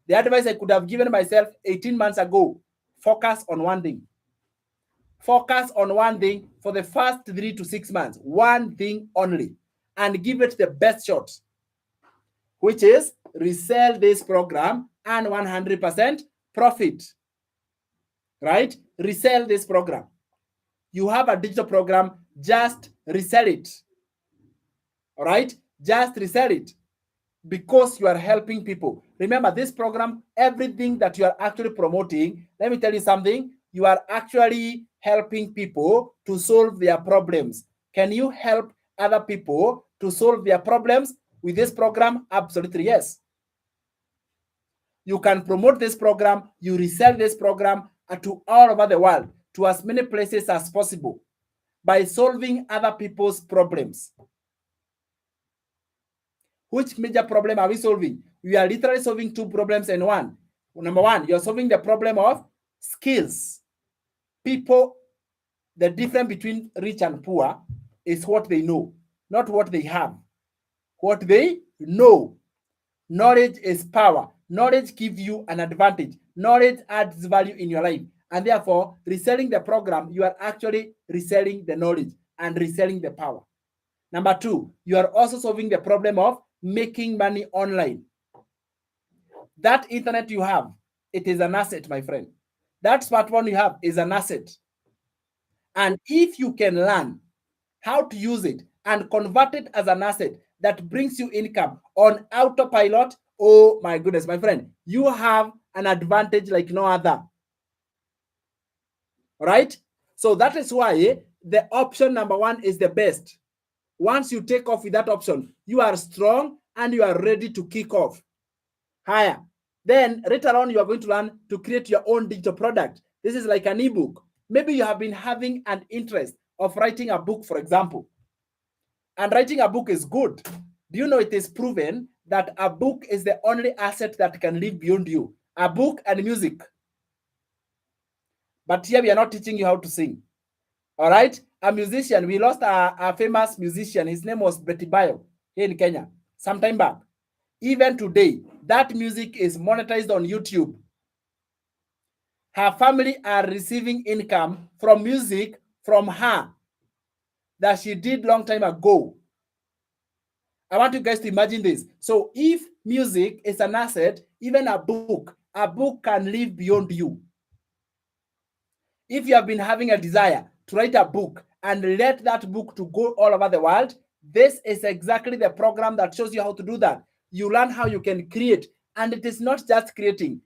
the advice I could have given myself 18 months ago, focus on one thing. Focus on one thing for the first 3 to 6 months, one thing only, and give it the best shot, which is resell this program and 100% profit, right? Resell this program. You have a digital program, just resell it, all right? Just resell it. Because you are helping people. Remember, this program, everything that you are actually promoting, let me tell you something, you are actually helping people to solve their problems. Can you help other people to solve their problems with this program? Absolutely, yes. You can promote this program, you resell this program to all over the world, to as many places as possible by solving other people's problems. Which major problem are we solving? We are literally solving two problems in one. Number one, you're solving the problem of skills. People, the difference between rich and poor is what they know, not what they have. What they know. Knowledge is power. Knowledge gives you an advantage. Knowledge adds value in your life. And therefore, reselling the program, you are actually reselling the knowledge and reselling the power. Number two, you are also solving the problem of making money online. That internet you have, it is an asset, my friend. That smartphone you have is an asset. And if you can learn how to use it and convert it as an asset that brings you income on autopilot, oh my goodness, my friend, you have an advantage like no other. All right? So that is why the option number one is the best. Once you take off with that option, you are strong and you are ready to kick off higher. Then later on, you are going to learn to create your own digital product. This is like an ebook. Maybe you have been having an interest of writing a book, for example. And writing a book is good. Do you know it is proven that a book is the only asset that can live beyond you? A book and music. But here we are not teaching you how to sing. All right? A musician, we lost a famous musician. His name was Betty Bayo here in Kenya some time back. Even today, that music is monetized on YouTube. Her family are receiving income from music from her that she did long time ago. I want you guys to imagine this. So if music is an asset, even a book can live beyond you. If you have been having a desire to write a book and let that book to go all over the world, this is exactly the program that shows you how to do that. You learn how you can create, and it is not just creating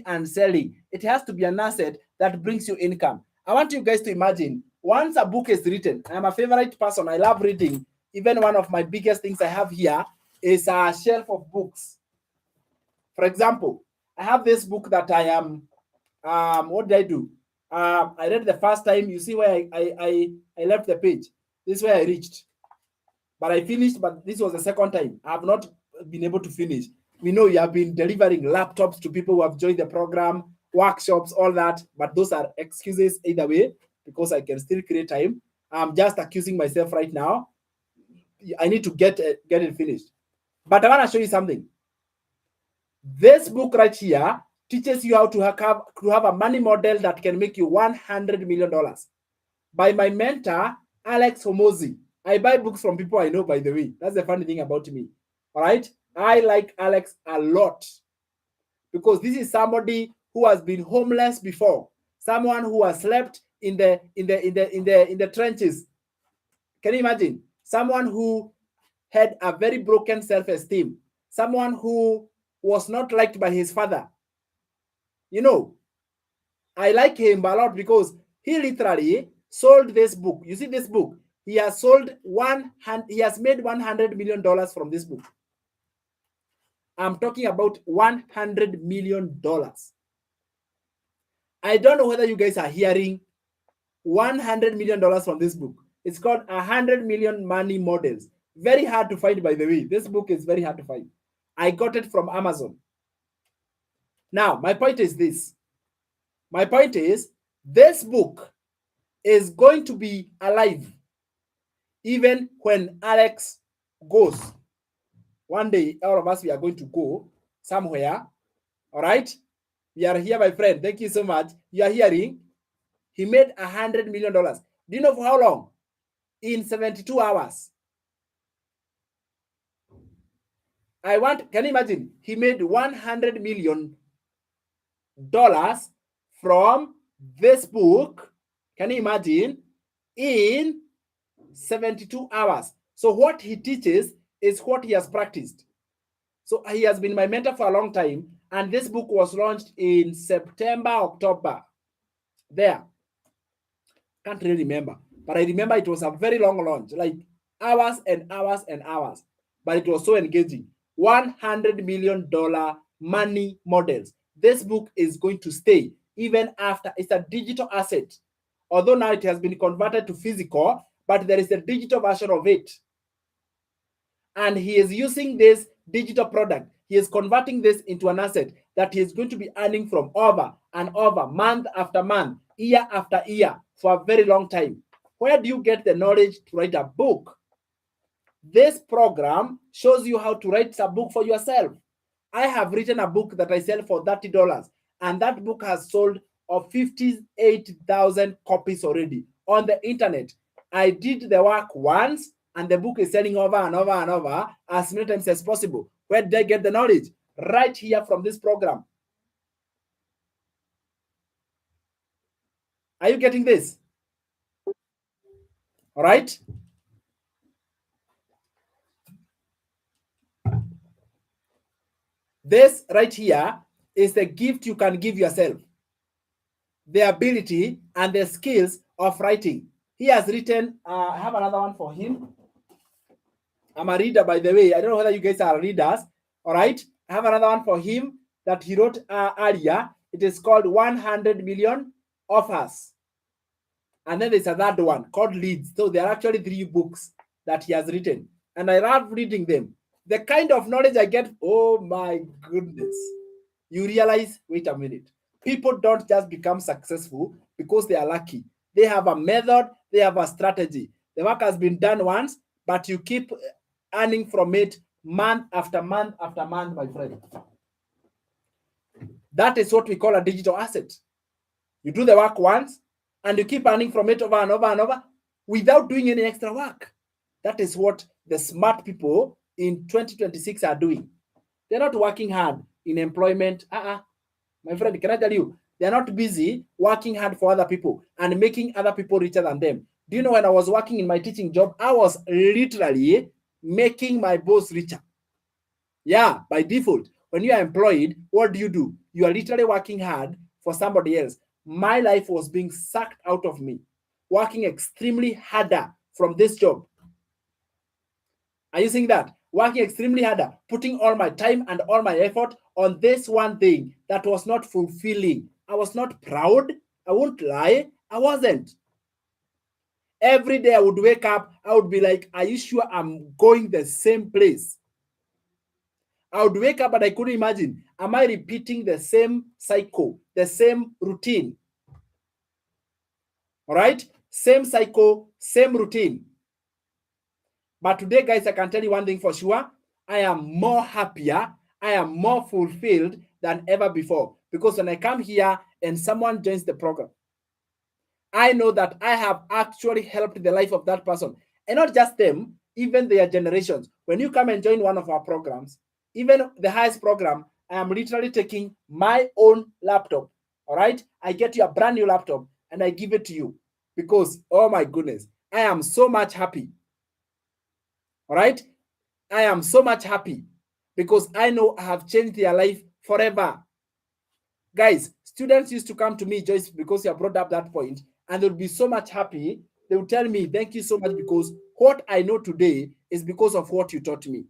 and selling. It has to be an asset that brings you income. I want you guys to imagine once a book is written. I'm a favorite person. I love reading. Even one of my biggest things I have here is a shelf of books. For example, I have this book that I am, what did I do? I read the first time. You see where I left the page. This is where I reached. But I finished, but this was the second time. I have not been able to finish. We know you have been delivering laptops to people who have joined the program, workshops, all that. But those are excuses either way, because I can still create time. I'm just accusing myself right now. I need to get it finished. But I want to show you something. This book right here teaches you how to have a money model that can make you $100 million. By my mentor, Alex Hormozi. I buy books from people I know, by the way. That's the funny thing about me. All right? I like Alex a lot because this is somebody who has been homeless before, someone who has slept in the trenches. Can you imagine? Someone who had a very broken self-esteem, someone who was not liked by his father. You know, I like him a lot because he literally sold this book. You see this book? He has he has made $100 million from this book. I'm talking about $100 million. I don't know whether you guys are hearing $100 million from this book. It's called 100 Million Money Models. Very hard to find, by the way. This book is very hard to find. I got it from Amazon. Now, my point is this. My point is this book is going to be alive even when Alex goes. One day, all of us, we are going to go somewhere. All right? We are here, my friend. Thank you so much. You are hearing. He made $100 million. Do you know for how long? In 72 hours. Can you imagine? He made $100 million from this book. Can you imagine? In 72 hours. So what he teaches is what he has practiced. So he has been my mentor for a long time. And this book was launched in September, October. There. Can't really remember. But I remember it was a very long launch. Like hours and hours and hours. But it was so engaging. $100 million money models. This book is going to stay even after. It's a digital asset. Although now it has been converted to physical, but there is a digital version of it. And he is using this digital product. He is converting this into an asset that he is going to be earning from over and over, month after month, year after year, for a very long time. Where do you get the knowledge to write a book? This program shows you how to write a book for yourself. I have written a book that I sell for $30, and that book has sold of 58,000 copies already on the internet. I did the work once, and the book is selling over and over and over as many times as possible. Where did I get the knowledge? Right here from this program. Are you getting this? All right. This right here is the gift you can give yourself. The ability and the skills of writing. He has written, I have another one for him. I'm a reader, by the way. I don't know whether you guys are readers. All right. I have another one for him that he wrote earlier. It is called 100 Million Offers. And then there's another one called Leads. So there are actually 3 books that he has written. And I love reading them. The kind of knowledge I get, oh my goodness. You realize, wait a minute. People don't just become successful because they are lucky. They have a method. They have a strategy. The work has been done once, but you keep earning from it month after month after month, my friend. That is what we call a digital asset. You do the work once, and you keep earning from it over and over and over without doing any extra work. That is what the smart people in 2026 are doing. They're not working hard in employment. My friend, can I tell you, they're not busy working hard for other people and making other people richer than them. Do you know, when I was working in my teaching job, I was literally making my boss richer. Yeah, by default. When you are employed, what do? You are literally working hard for somebody else. My life was being sucked out of me, working extremely harder from this job. Are you seeing that? Working extremely harder, putting all my time and all my effort on this one thing that was not fulfilling. I was not proud. I won't lie. I wasn't. Every day I would wake up, I would be like, are you sure I'm going the same place? I would wake up and I couldn't imagine, am I repeating the same cycle, the same routine? All right? Same cycle, same routine. But today, guys, I can tell you one thing for sure. I am more happier. I am more fulfilled than ever before. Because when I come here and someone joins the program, I know that I have actually helped the life of that person. And not just them, even their generations. When you come and join one of our programs, even the highest program, I am literally taking my own laptop. All right? I get you a brand new laptop and I give it to you. Because, oh my goodness, I am so much happy. All right? I am so much happy because I know I have changed their life forever. Guys, students used to come to me, Joyce, because you have brought up that point, and they'll be so much happy. They will tell me, thank you so much, because what I know today is because of what you taught me.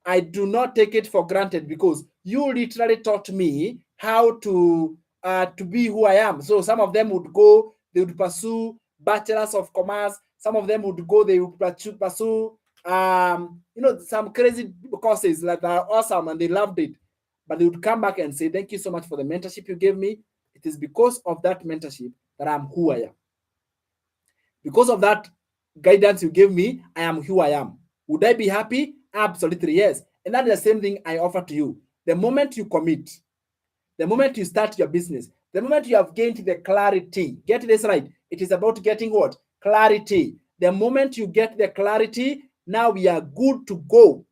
I do not take it for granted because you literally taught me how to be who I am. So some of them would go, they would pursue bachelors of commerce. Some of them would go, they would pursue some crazy courses that are awesome and they loved it. But they would come back and say, thank you so much for the mentorship you gave me. It is because of that mentorship that I'm who I am. Because of that guidance you gave me, I am who I am. Would I be happy? Absolutely, yes. And that is the same thing I offer to you. The moment you commit, the moment you start your business, the moment you have gained the clarity, get this right. It is about getting what? Clarity. The moment you get the clarity, now we are good to go.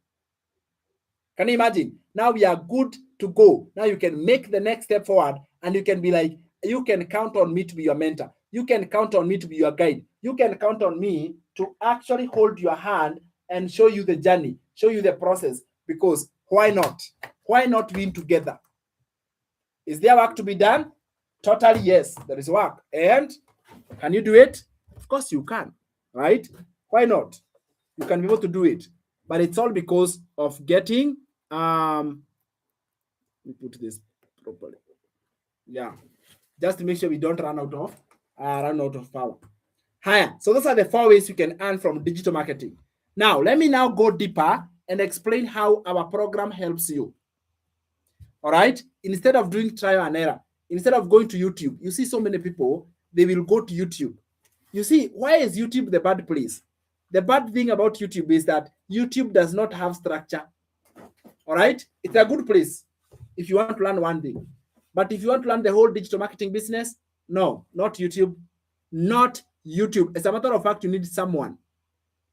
Can you imagine? Now we are good to go. Now you can make the next step forward and you can be like, you can count on me to be your mentor. You can count on me to be your guide. You can count on me to actually hold your hand and show you the journey, show you the process, because why not? Why not win together? Is there work to be done? Totally yes, there is work. And can you do it? Of course you can, right? Why not? You can be able to do it. But it's all because of getting Let me put this properly. Yeah, just to make sure we don't run out of power. Higher. So those are the 4 ways you can earn from digital marketing. Now, let me now go deeper and explain how our program helps you. All right. Instead of doing trial and error, instead of going to YouTube, you see so many people, they will go to YouTube. You see, why is YouTube the bad place? The bad thing about YouTube is that YouTube does not have structure. All right. It's a good place if you want to learn one thing. But if you want to learn the whole digital marketing business, no, not YouTube. Not YouTube. As a matter of fact, you need someone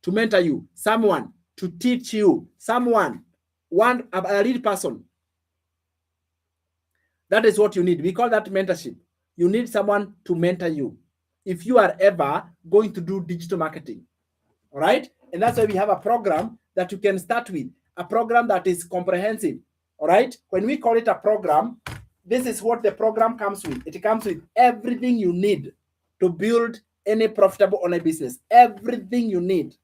to mentor you, someone to teach you, someone, a lead person. That is what you need. We call that mentorship. You need someone to mentor you if you are ever going to do digital marketing. All right. And that's why we have a program that you can start with, a program that is comprehensive. All right. When we call it a program, this is what the program comes with. It comes with everything you need to build any profitable online business. Everything you need.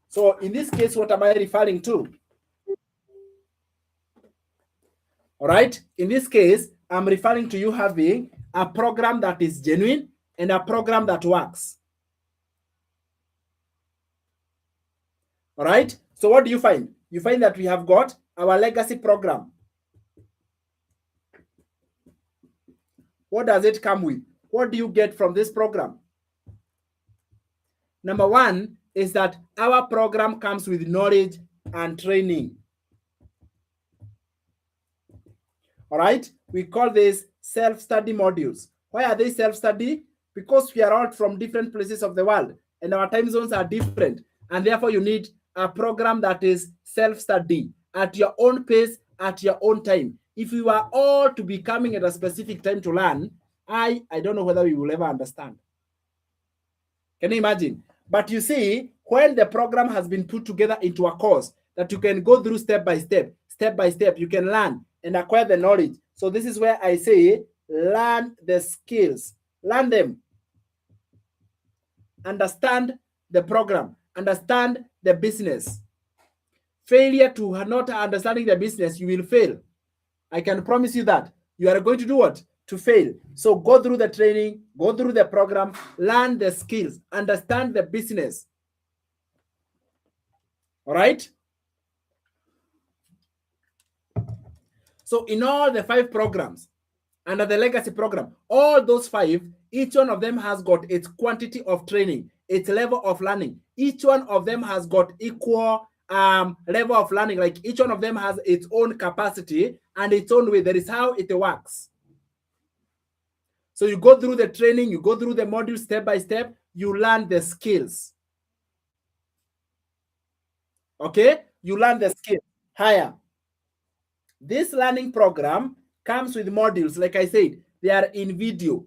So in this case, what am I referring to? All right. In this case, I'm referring to you having a program that is genuine and a program that works. All right. So what do you find? You find that we have got our legacy program. What does it come with? What do you get from this program? Number one is that our program comes with knowledge and training. All right. We call this self-study modules. Why are they self-study? Because we are all from different places of the world and our time zones are different. And therefore, you need a program that is self-study at your own pace, at your own time. If we were all to be coming at a specific time to learn, I don't know whether we will ever understand. Can you imagine? But you see, when the program has been put together into a course that you can go through step by step, you can learn and acquire the knowledge. So this is where I say, learn the skills, learn them. Understand the program, understand the business. Failure to not understanding the business, you will fail. I can promise you that. You are going to do what? To fail. So go through the training, go through the program, learn the skills, understand the business. All right? So in all the 5 programs under the legacy program, all those 5, each one of them has got its quantity of training, its level of learning. Each one of them has got equal level of learning. Like each one of them has its own capacity and its own way. That is how it works. So you go through the training, you go through the modules step by step, you learn the skills. Okay? You learn the skills. Higher. This learning program comes with modules. Like I said, they are in video.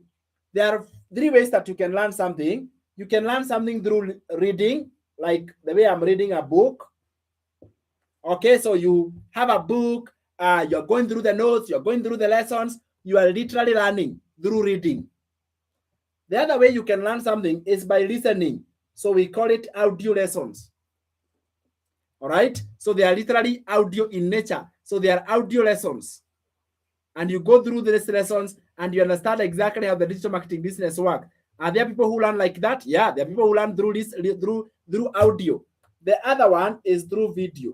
There are 3 ways that you can learn something. You can learn something through reading, like the way I'm reading a book. Okay, so you have a book, you're going through the notes, you're going through the lessons, you are literally learning through reading. The other way you can learn something is by listening. So we call it audio lessons. All right, so they are literally audio in nature. So they are audio lessons. And you go through these lessons and you understand exactly how the digital marketing business works. Are there people who learn like that? Yeah, there are people who learn through this, through audio. The other one is through video.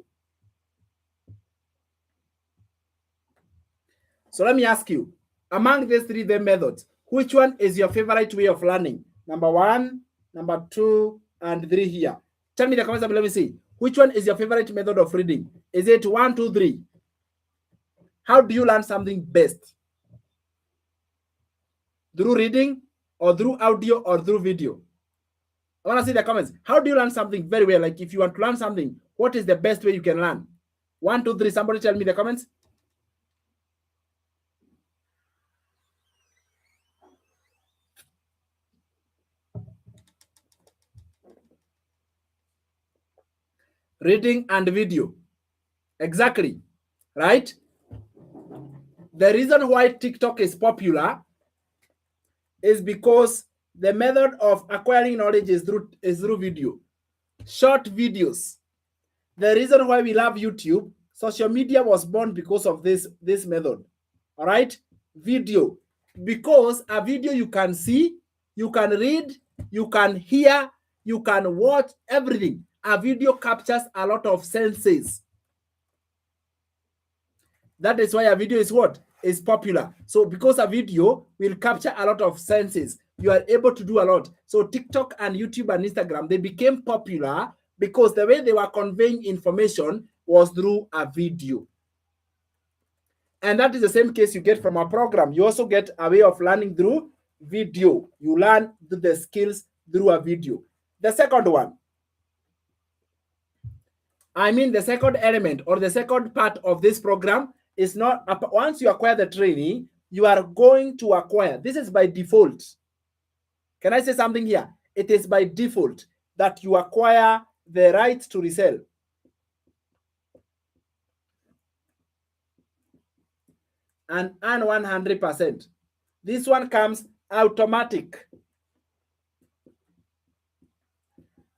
So let me ask you, among these 3 methods, which one is your favorite way of learning? Number 1, number 2, and 3 here. Tell me in the comments below. Let me see. Which one is your favorite method of reading? Is it 1, 2, 3? How do you learn something best? Through reading, or through audio, or through video? I want to see the comments. How do you learn something very well? Like if you want to learn something, what is the best way you can learn? 1, 2, 3. Somebody tell me in the comments. Reading and video. Exactly. Right? The reason why TikTok is popular is because the method of acquiring knowledge is through video. Short videos. The reason why we love YouTube, Social media was born because of this method. All right, video, because a video you can see, you can read, you can hear, you can watch everything. A video captures a lot of senses. That is why a video is what? Is popular. So because a video will capture a lot of senses, you are able to do a lot. So TikTok and YouTube and Instagram, they became popular because the way they were conveying information was through a video. And that is the same case you get from a program. You also get a way of learning through video. You learn the skills through a video. The second one, the second element or the second part of this program is not, once you acquire the training, you are going to acquire. This is by default. Can I say something here? It is by default that you acquire the right to resell. And earn 100%. This one comes automatic.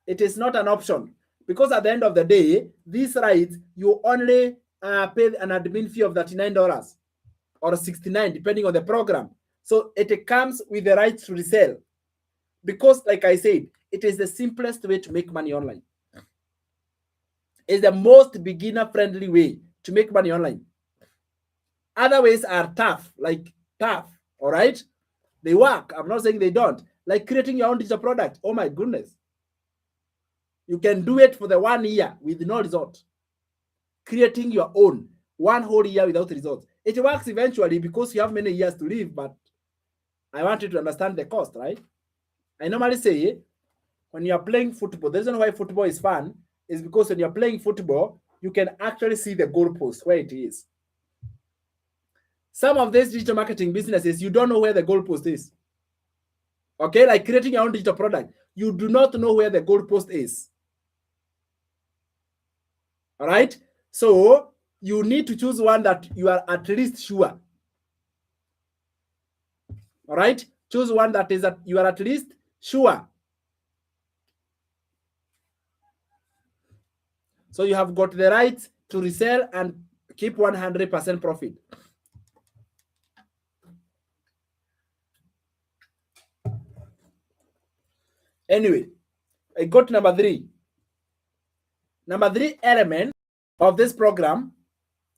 It is not an option, because at the end of the day, these rights, you only pay an admin fee of $39 or $69, depending on the program. So it comes with the right to resell, because like I said, it is the simplest way to make money online. It's the most beginner-friendly way to make money online. Other ways are tough, all right? They work. I'm not saying they don't. Like creating your own digital product. Oh my goodness. You can do it for the 1 year with no result. Creating your own 1 whole year without results. It works eventually because you have many years to live, but I want you to understand the cost, right? I normally say when you're playing football, the reason why football is fun is because when you're playing football, you can actually see the goalpost where it is. Some of these digital marketing businesses, you don't know where the goalpost is. Okay, like creating your own digital product, you do not know where the goalpost is. All right, so you need to choose one that you are at least sure. All right, choose one that is that you are at least sure. So you have got the right to resell and keep 100% profit. Anyway, I got number 3. Number 3 element of this program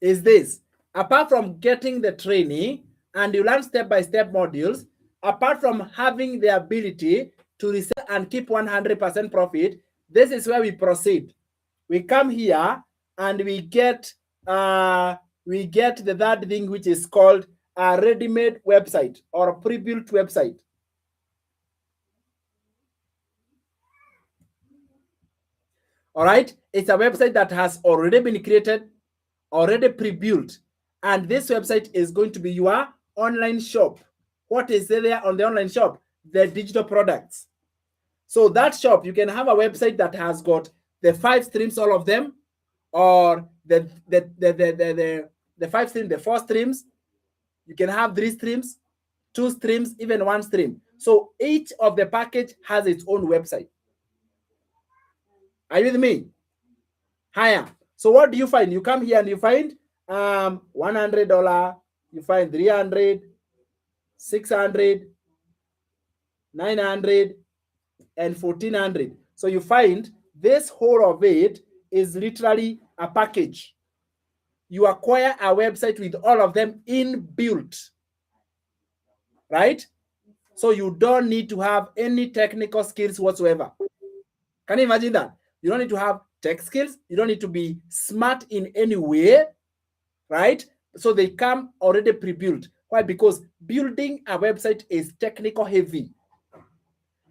is this. Apart from getting the training and you learn step-by-step modules, apart from having the ability to resell and keep 100% profit, this is where we proceed. We come here and we get the third thing, which is called a ready-made website or a pre-built website. All right, it's a website that has already been created, already pre-built, and this website is going to be your online shop. What is there on the online shop? The digital products. So that shop, you can have a website that has got the 5 streams, all of them, or the 5 streams, the 4 streams. You can have 3 streams, 2 streams, even 1 stream. So each of the package has its own website. Are you with me? Higher. So what do you find? You come here and you find $100, you find $300, $600, $900, and $1,400. So you find this whole of it is literally a package. You acquire a website with all of them inbuilt, right? So you don't need to have any technical skills whatsoever. Can you imagine that? You don't need to have tech skills. You don't need to be smart in any way, right? So they come already pre-built. Why? Because building a website is technical heavy.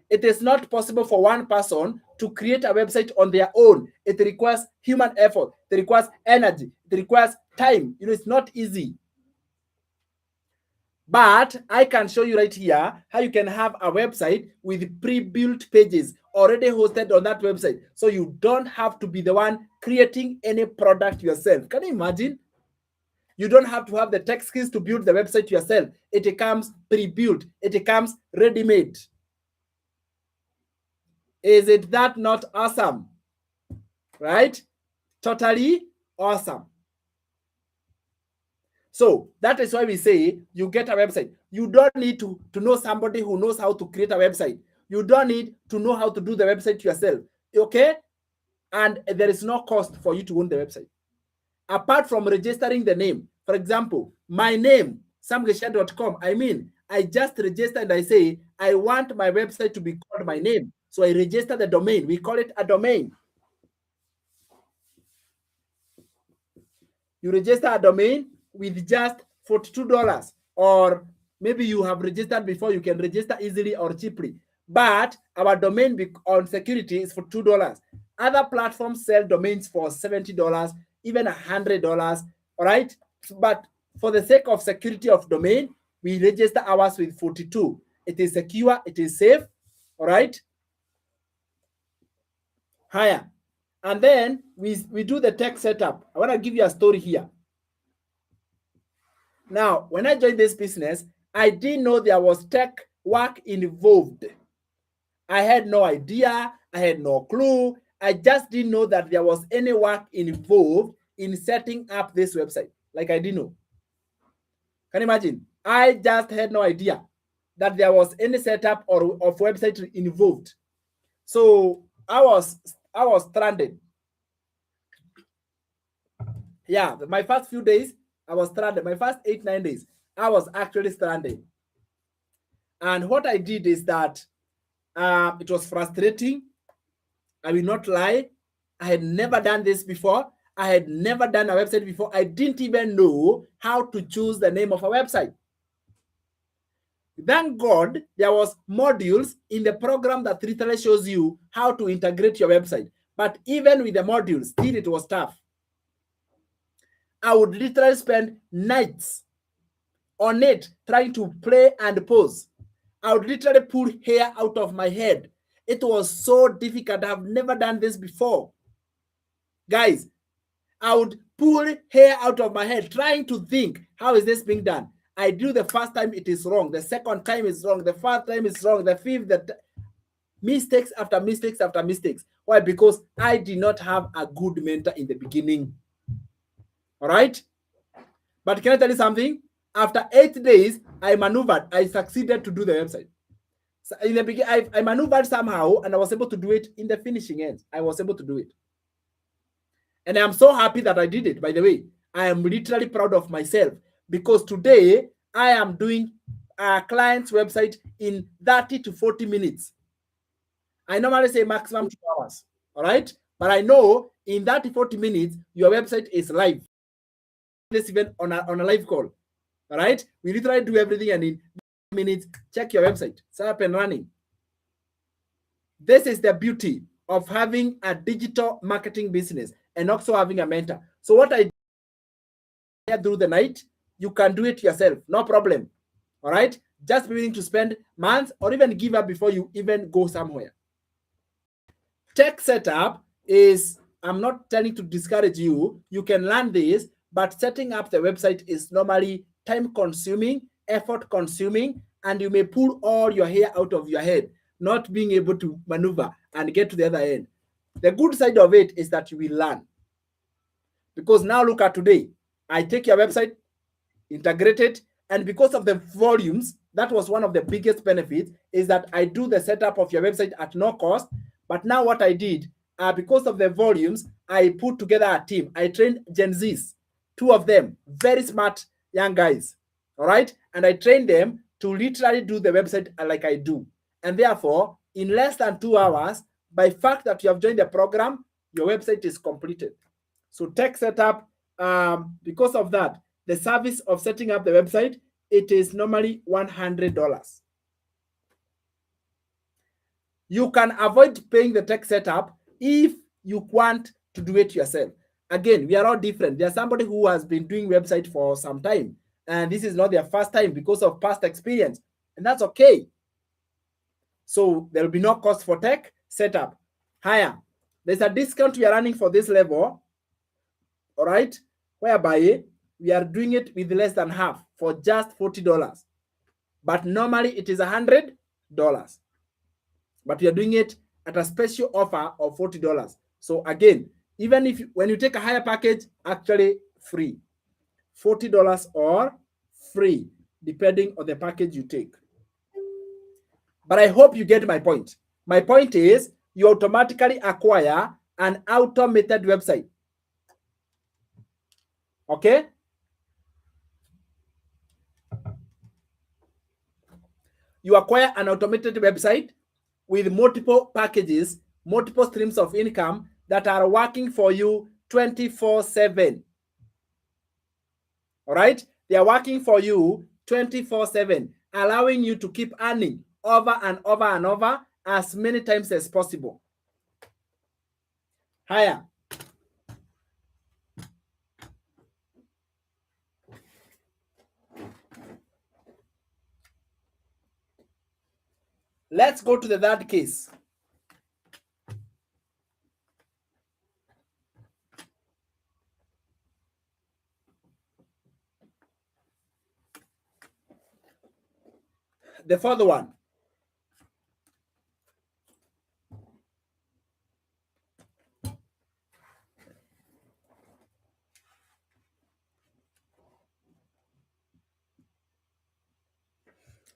It is not possible for one person to create a website on their own. It requires human effort. It requires energy. It requires time. It's not easy. But I can show you right here how you can have a website with pre-built pages already hosted on that website. So you don't have to be the one creating any product yourself. Can you imagine? You don't have to have the tech skills to build the website yourself. It comes pre-built. It comes ready-made. Is it that not awesome? Right? Totally awesome. So that is why we say you get a website. You don't need to know somebody who knows how to create a website. You don't need to know how to do the website yourself. Okay? And there is no cost for you to own the website. Apart from registering the name. For example, my name, samgesha.com. I just register and I say, I want my website to be called my name. So I register the domain. We call it a domain. You register a domain with just $42, or maybe you have registered before, you can register easily or cheaply. But our domain on security is for $2. Other platforms sell domains for $70, even $100, all right? But for the sake of security of domain, we register ours with 42. It is secure, it is safe, all right? Higher. And then we do the tech setup. I want to give you a story here. Now, when I joined this business, I didn't know there was tech work involved. I had no idea. I had no clue. I just didn't know that there was any work involved in setting up this website. Like, I didn't know. Can you imagine? I just had no idea that there was any setup or of website involved. So I was stranded. Yeah, my first few days, I was stranded. My first 8-9 days, I was actually stranded. And what I did is that it was frustrating. I will not lie. I had never done this before. I had never done a website before. I didn't even know how to choose the name of a website. Thank God there was modules in the program that literally shows you how to integrate your website. But even with the modules, still it was tough. I would literally spend nights on it trying to play and pause. I would literally pull hair out of my head. It was so difficult. I've never done this before. Guys, I would pull hair out of my head trying to think, how is this being done? I do the first time, it is wrong. The second time is wrong. The fourth time is wrong. The fifth, mistakes after mistakes after mistakes. Why? Because I did not have a good mentor in the beginning. All right? But can I tell you something? After 8 days, I maneuvered. I succeeded to do the website. So in the beginning, I maneuvered somehow, and I was able to do it in the finishing end. I was able to do it. And I'm so happy that I did it, by the way. I am literally proud of myself because today I am doing a client's website in 30 to 40 minutes. I normally say maximum 2 hours, all right? But I know in 30, 40 minutes, your website is live. This even on a live call, all right? We literally do everything, and in minutes, check your website. It's up and running. This is the beauty of having a digital marketing business and also having a mentor. So what I do through the night, you can do it yourself, no problem. All right? Just be willing to spend months or even give up before you even go somewhere. Tech setup is, I'm not telling to discourage you. You can learn this, but setting up the website is normally time consuming, effort consuming, and you may pull all your hair out of your head, not being able to maneuver and get to the other end. The good side of it is that you will learn. Because now look at today. I take your website, integrate it, and because of the volumes, that was one of the biggest benefits, is that I do the setup of your website at no cost. But now what I did, because of the volumes, I put together a team. I trained Gen Zs, 2 of them, very smart young guys, all right? And I trained them to literally do the website like I do. And therefore, in less than 2 hours, by fact that you have joined the program, your website is completed. So tech setup, because of that, the service of setting up the website, it is normally $100. You can avoid paying the tech setup if you want to do it yourself. Again, we are all different. There's somebody who has been doing website for some time, and this is not their first time because of past experience, and that's okay. So there will be no cost for tech setup. Higher. There's a discount we are running for this level, all right, whereby we are doing it with less than half for just $40. But normally it is $100. But we are doing it at a special offer of $40. So again, even if when you take a higher package, actually free. $40 or free, depending on the package you take. But I hope you get my point. My point is you automatically acquire an automated website. Okay? You acquire an automated website with multiple packages, multiple streams of income that are working for you 24/7. All right? They are working for you 24/7, allowing you to keep earning over and over and over as many times as possible. Higher. Let's go to the third case. The fourth one.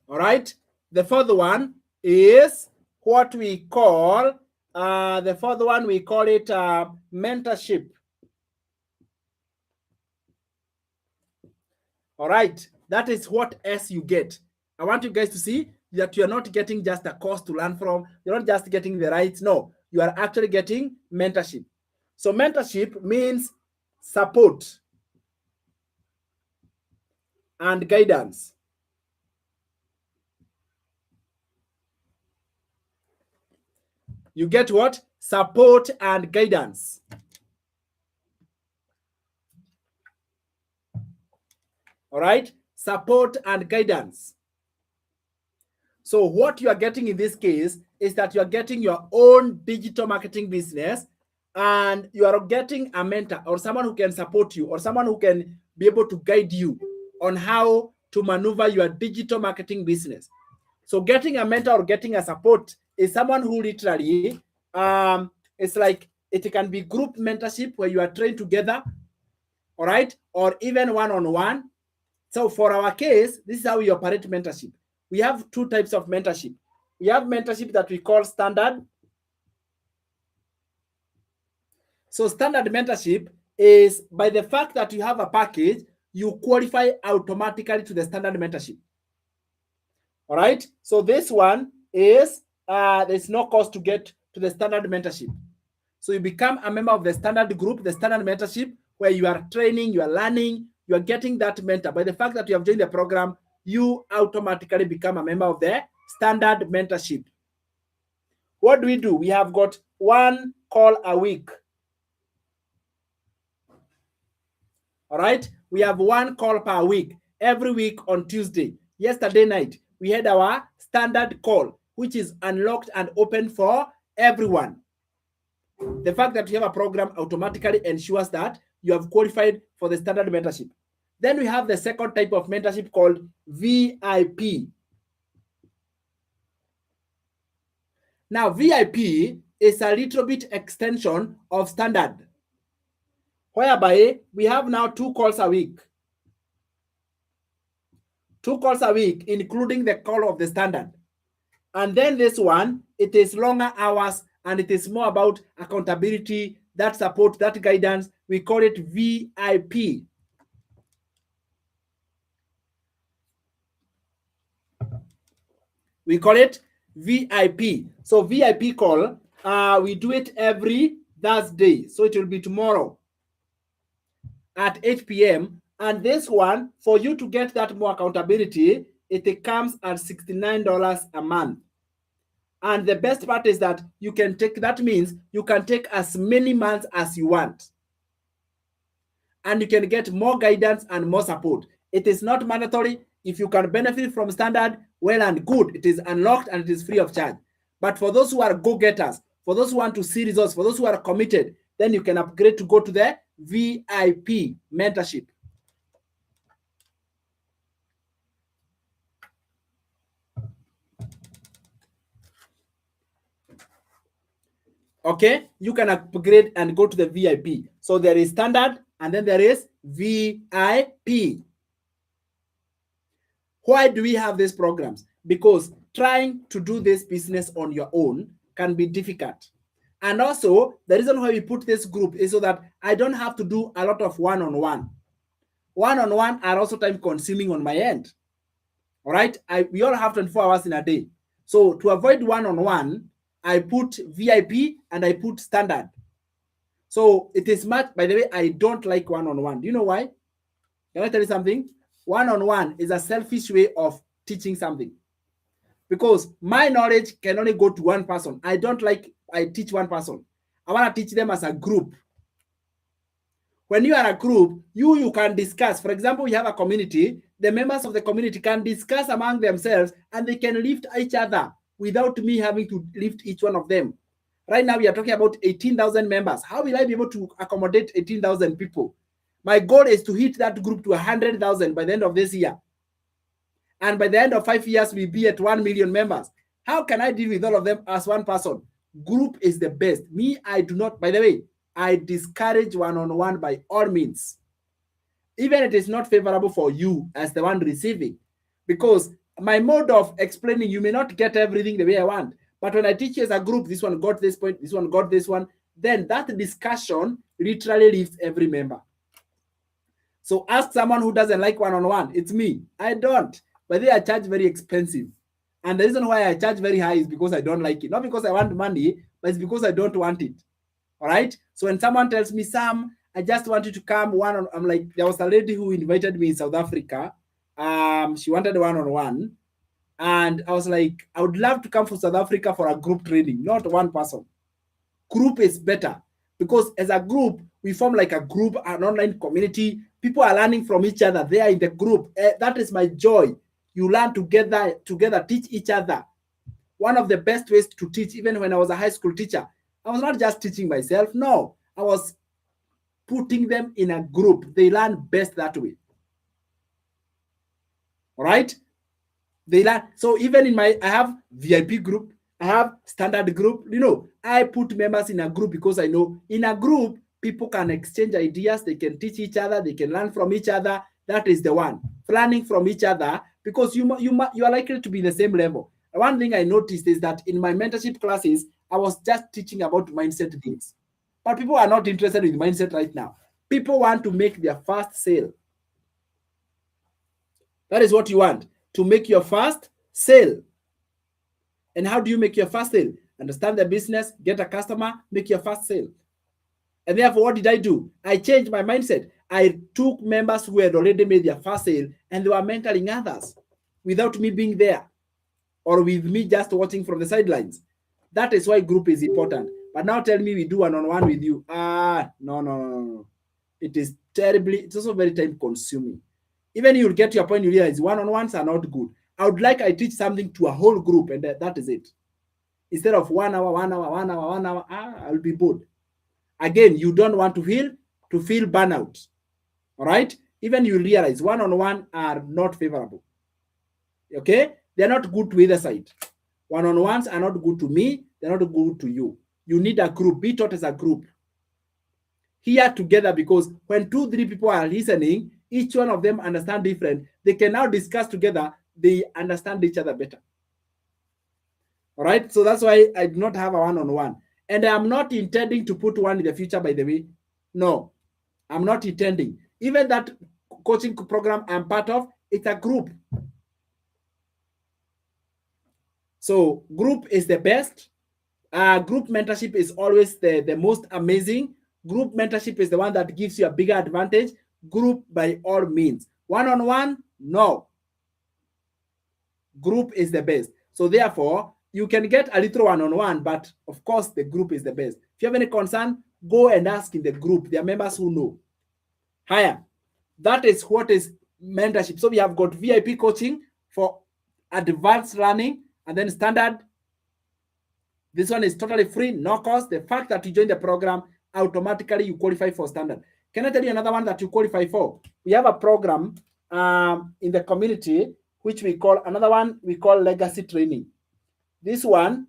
All right. The fourth one is what we call, the fourth one, we call it mentorship. All right. That is what else you get. I want you guys to see that you're not getting just a course to learn from. You're not just getting the rights. No, you are actually getting mentorship. So mentorship means support and guidance. You get what? Support and guidance. All right? Support and guidance. So what you are getting in this case is that you are getting your own digital marketing business, and you are getting a mentor or someone who can support you or someone who can be able to guide you on how to maneuver your digital marketing business. So getting a mentor or getting a support is someone who literally, it's like it can be group mentorship where you are trained together, all right, or even one-on-one. So for our case, this is how we operate mentorship. We have two types of mentorship. We have mentorship that we call standard. So standard mentorship is by the fact that you have a package, you qualify automatically to the standard mentorship. All right. So this one is there's no cost to get to the standard mentorship. So you become a member of the standard group, the standard mentorship, where you are training, you are learning, you are getting that mentor. By the fact that you have joined the program, you automatically become a member of the standard mentorship. What do? We have got one call a week. All right. We have one call per week, every week on Tuesday. Yesterday night, we had our standard call, which is unlocked and open for everyone. The fact that you have a program automatically ensures that you have qualified for the standard mentorship. Then we have the second type of mentorship called VIP. Now, VIP is a little bit extension of standard, whereby we have now 2 calls a week. 2 calls a week, including the call of the standard. And then this one, it is longer hours, and it is more about accountability, that support, that guidance. We call it VIP. We call it VIP. So VIP call, we do it every Thursday. So it will be tomorrow at 8 p.m. And this one, for you to get that more accountability, it comes at $69 a month. And the best part is that you can take, that means you can take as many months as you want. And you can get more guidance and more support. It is not mandatory. If you can benefit from standard, well and good. It is unlocked and it is free of charge. But for those who are go-getters, for those who want to see results, for those who are committed, then you can upgrade to go to the VIP mentorship. Okay, you can upgrade and go to the VIP. So there is standard and then there is VIP. Why do we have these programs? Because trying to do this business on your own can be difficult. And also, the reason why we put this group is so that I don't have to do a lot of one-on-one. One-on-one are also time consuming on my end. All right, we all have 24 hours in a day. So to avoid one-on-one, I put VIP and I put standard. So it is much, by the way, I don't like one-on-one. Do you know why? Can I tell you something? One-on-one is a selfish way of teaching something. Because my knowledge can only go to one person. I don't like, I teach one person. I want to teach them as a group. When you are a group, you can discuss. For example, you have a community. The members of the community can discuss among themselves and they can lift each other without me having to lift each one of them. Right now, we are talking about 18,000 members. How will I be able to accommodate 18,000 people? My goal is to hit that group to 100,000 by the end of this year. And by the end of 5 years, we'll be at 1 million members. How can I deal with all of them as one person? Group is the best. Me, I do not, by the way, I discourage one-on-one by all means. Even it is not favorable for you as the one receiving. Because my mode of explaining, you may not get everything the way I want. But when I teach you as a group, this one got this point, this one got this one, then that discussion literally lifts every member. So ask someone who doesn't like one-on-one. It's me. I don't. But they are charged very expensive. And the reason why I charge very high is because I don't like it. Not because I want money, but it's because I don't want it. All right? So when someone tells me, Sam, I just want you to come one-on-one, I'm like, there was a lady who invited me in South Africa. She wanted one-on-one. And I was like, I would love to come from South Africa for a group training, not one person. Group is better because as a group, we form like a group, an online community. People are learning from each other. They are in the group. That is my joy. You learn together, teach each other. One of the best ways to teach, even when I was a high school teacher, I was not just teaching myself. No, I was putting them in a group. They learn best that way. All right? They learn. So even in I have VIP group, I have standard group. You know, I put members in a group because I know in a group, people can exchange ideas. They can teach each other. They can learn from each other. That is the one. Learning from each other because you are likely to be the same level. One thing I noticed is that in my mentorship classes, I was just teaching about mindset things. But people are not interested in mindset right now. People want to make their first sale. That is what you want, to make your first sale. And how do you make your first sale? Understand the business, get a customer, make your first sale. And therefore, what did I do? I changed my mindset. I took members who had already made their first sale and they were mentoring others without me being there or with me just watching from the sidelines. That is why group is important. But now tell me we do one-on-one with you. No. It is terribly, it's also very time consuming. Even you'll get to your point, you realize one-on-ones are not good. I teach something to a whole group and that is it. Instead of 1 hour, I'll be bored. Again, you don't want to feel burnout. All right? Even you realize one-on-one are not favorable. Okay? They're not good to either side. One-on-ones are not good to me. They're not good to you. You need a group. Be taught as a group. Here together, because when 2-3 people are listening, each one of them understand different. They can now discuss together. They understand each other better. All right? So that's why I do not have a one-on-one. And I'm not intending to put one in the future, by the way. No, I'm not intending. Even that coaching program I'm part of, it's a group. So group is the best. Group mentorship is always the most amazing. Group mentorship is the one that gives you a bigger advantage. Group by all means. One-on-one, no. Group is the best. So therefore, you can get a little one-on-one, but of course, the group is the best. If you have any concern, go and ask in the group. There are members who know. Higher. That is what is mentorship. So we have got VIP coaching for advanced learning and then standard. This one is totally free, no cost. The fact that you join the program, automatically you qualify for standard. Can I tell you another one that you qualify for? We have a program in the community, which we call, another one we call legacy training. This one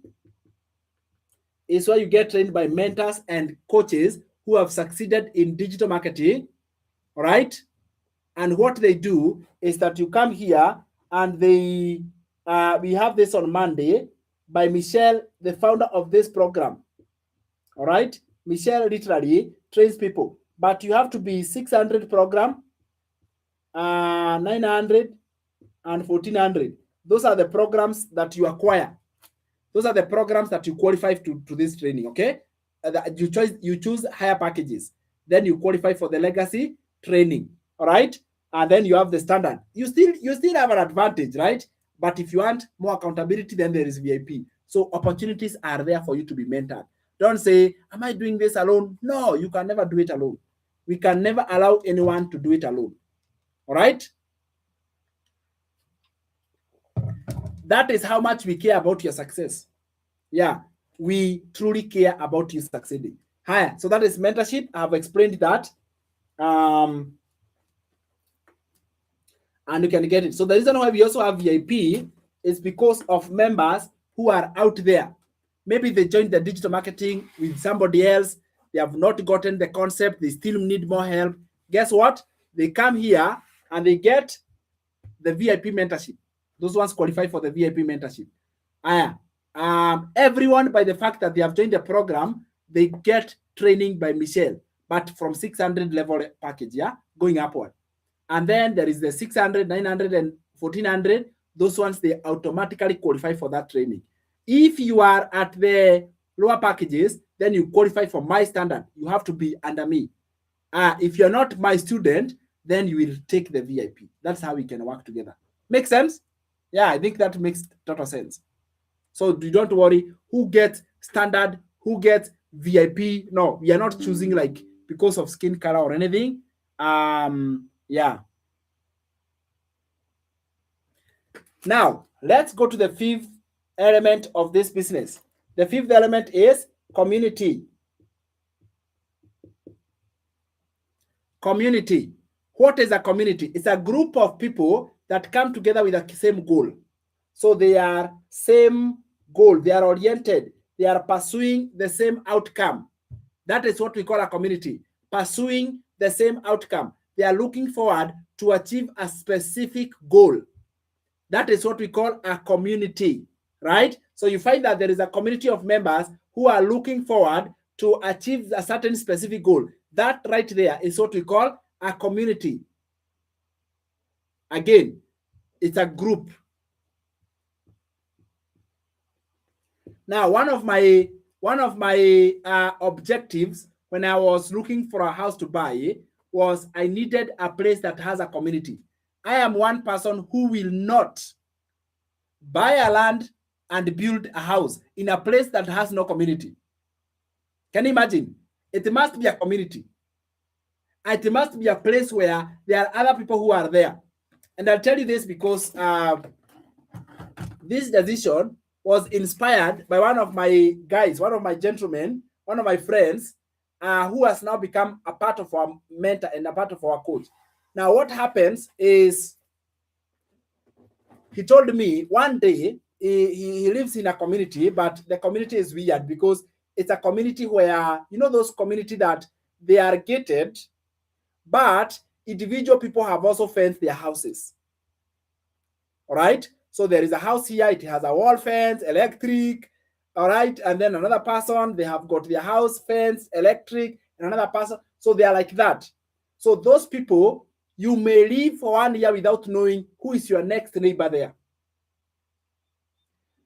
is where you get trained by mentors and coaches who have succeeded in digital marketing All right. And what they do is that you come here and we have this on Monday by Michelle, the founder of this program. All right. Michelle literally trains people, but you have to be 600 program, 900 and 1400. Those are the programs that you acquire. Those are the programs that you qualify to this training. Okay. You choose higher packages. Then you qualify for the legacy training. All right. And then you have the standard. You still have an advantage, right? But if you want more accountability, then there is VIP. So opportunities are there for you to be mentored. Don't say, am I doing this alone? No, you can never do it alone. We can never allow anyone to do it alone. All right. That is how much we care about your success. Yeah, we truly care about you succeeding. Hi, so that is mentorship. I've explained that. And you can get it. So the reason why we also have VIP is because of members who are out there. Maybe they joined the digital marketing with somebody else. They have not gotten the concept. They still need more help. Guess what? They come here and they get the VIP mentorship. Those ones qualify for the VIP mentorship. Everyone, by the fact that they have joined the program, they get training by Michelle, but from 600 level package, yeah, going upward. And then there is the 600, 900, and 1400. Those ones, they automatically qualify for that training. If you are at the lower packages, then you qualify for my standard. You have to be under me. If you're not my student, then you will take the VIP. That's how we can work together. Make sense? Yeah, I think that makes total sense. So you don't worry who gets standard, who gets VIP. No, we are not choosing like because of skin color or anything. Yeah. Now, let's go to the fifth element of this business. The fifth element is community. Community. What is a community? It's a group of people that come together with the same goal. So they are same goal. They are oriented. They are pursuing the same outcome. That is what we call a community. Pursuing the same outcome. They are looking forward to achieve a specific goal. That is what we call a community, right? So you find that there is a community of members who are looking forward to achieve a certain specific goal. That right there is what we call a community. Again, it's a group. Now, one of my objectives when I was looking for a house to buy was I needed a place that has a community. I am one person who will not buy a land and build a house in a place that has no community. Can you imagine? It must be a community. It must be a place where there are other people who are there. And I'll tell you this because this decision was inspired by one of my guys, one of my gentlemen, one of my friends, who has now become a part of our mentor and a part of our coach. Now, what happens is he told me one day he lives in a community, but the community is weird because it's a community where, you know, those community that they are gated, but individual people have also fenced their houses. All right. So there is a house here, it has a wall fence, electric, all right, and then another person, they have got their house fence, electric, and another person. So they are like that. So those people, you may live for 1 year without knowing who is your next neighbor there.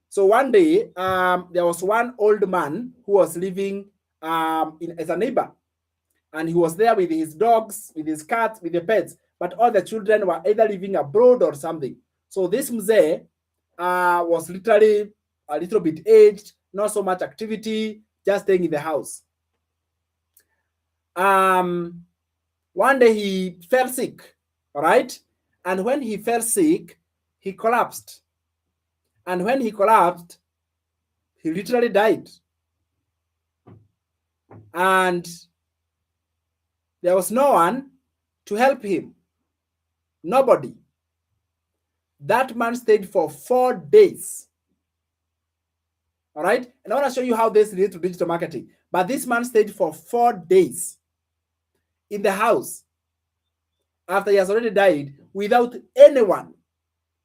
So one day, there was one old man who was living as a neighbor, and he was there with his dogs, with his cats, with the pets, but all the children were either living abroad or something. So this mzee was literally a little bit aged, not so much activity, just staying in the house. One day he fell sick, all right? And when he fell sick, he collapsed. And when he collapsed, he literally died. And there was no one to help him. Nobody. That man stayed for 4 days. All right. And I want to show you how this relates to digital marketing. But this man stayed for 4 days in the house. after he has already died without anyone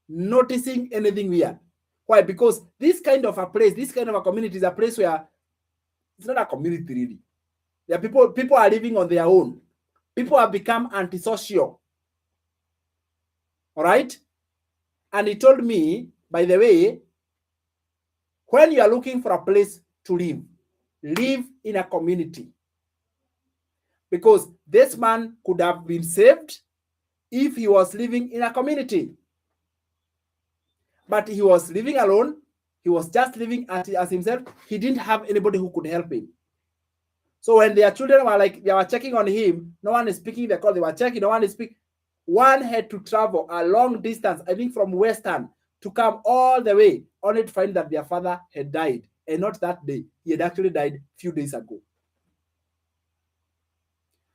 noticing anything weird. Why? Because this kind of a place, this kind of a community is a place where it's not a community really. There are people are living on their own. People have become antisocial. All right? And he told me, by the way, when you are looking for a place to live in a community. Because this man could have been saved if he was living in a community. But he was living alone. He was just living as himself. He didn't have anybody who could help him. So when their children were like, they were checking on him, no one is picking the call. They were checking, no one is speaking. One had to travel a long distance, I think from Western, to come all the way, only to find that their father had died. And not that day. He had actually died a few days ago.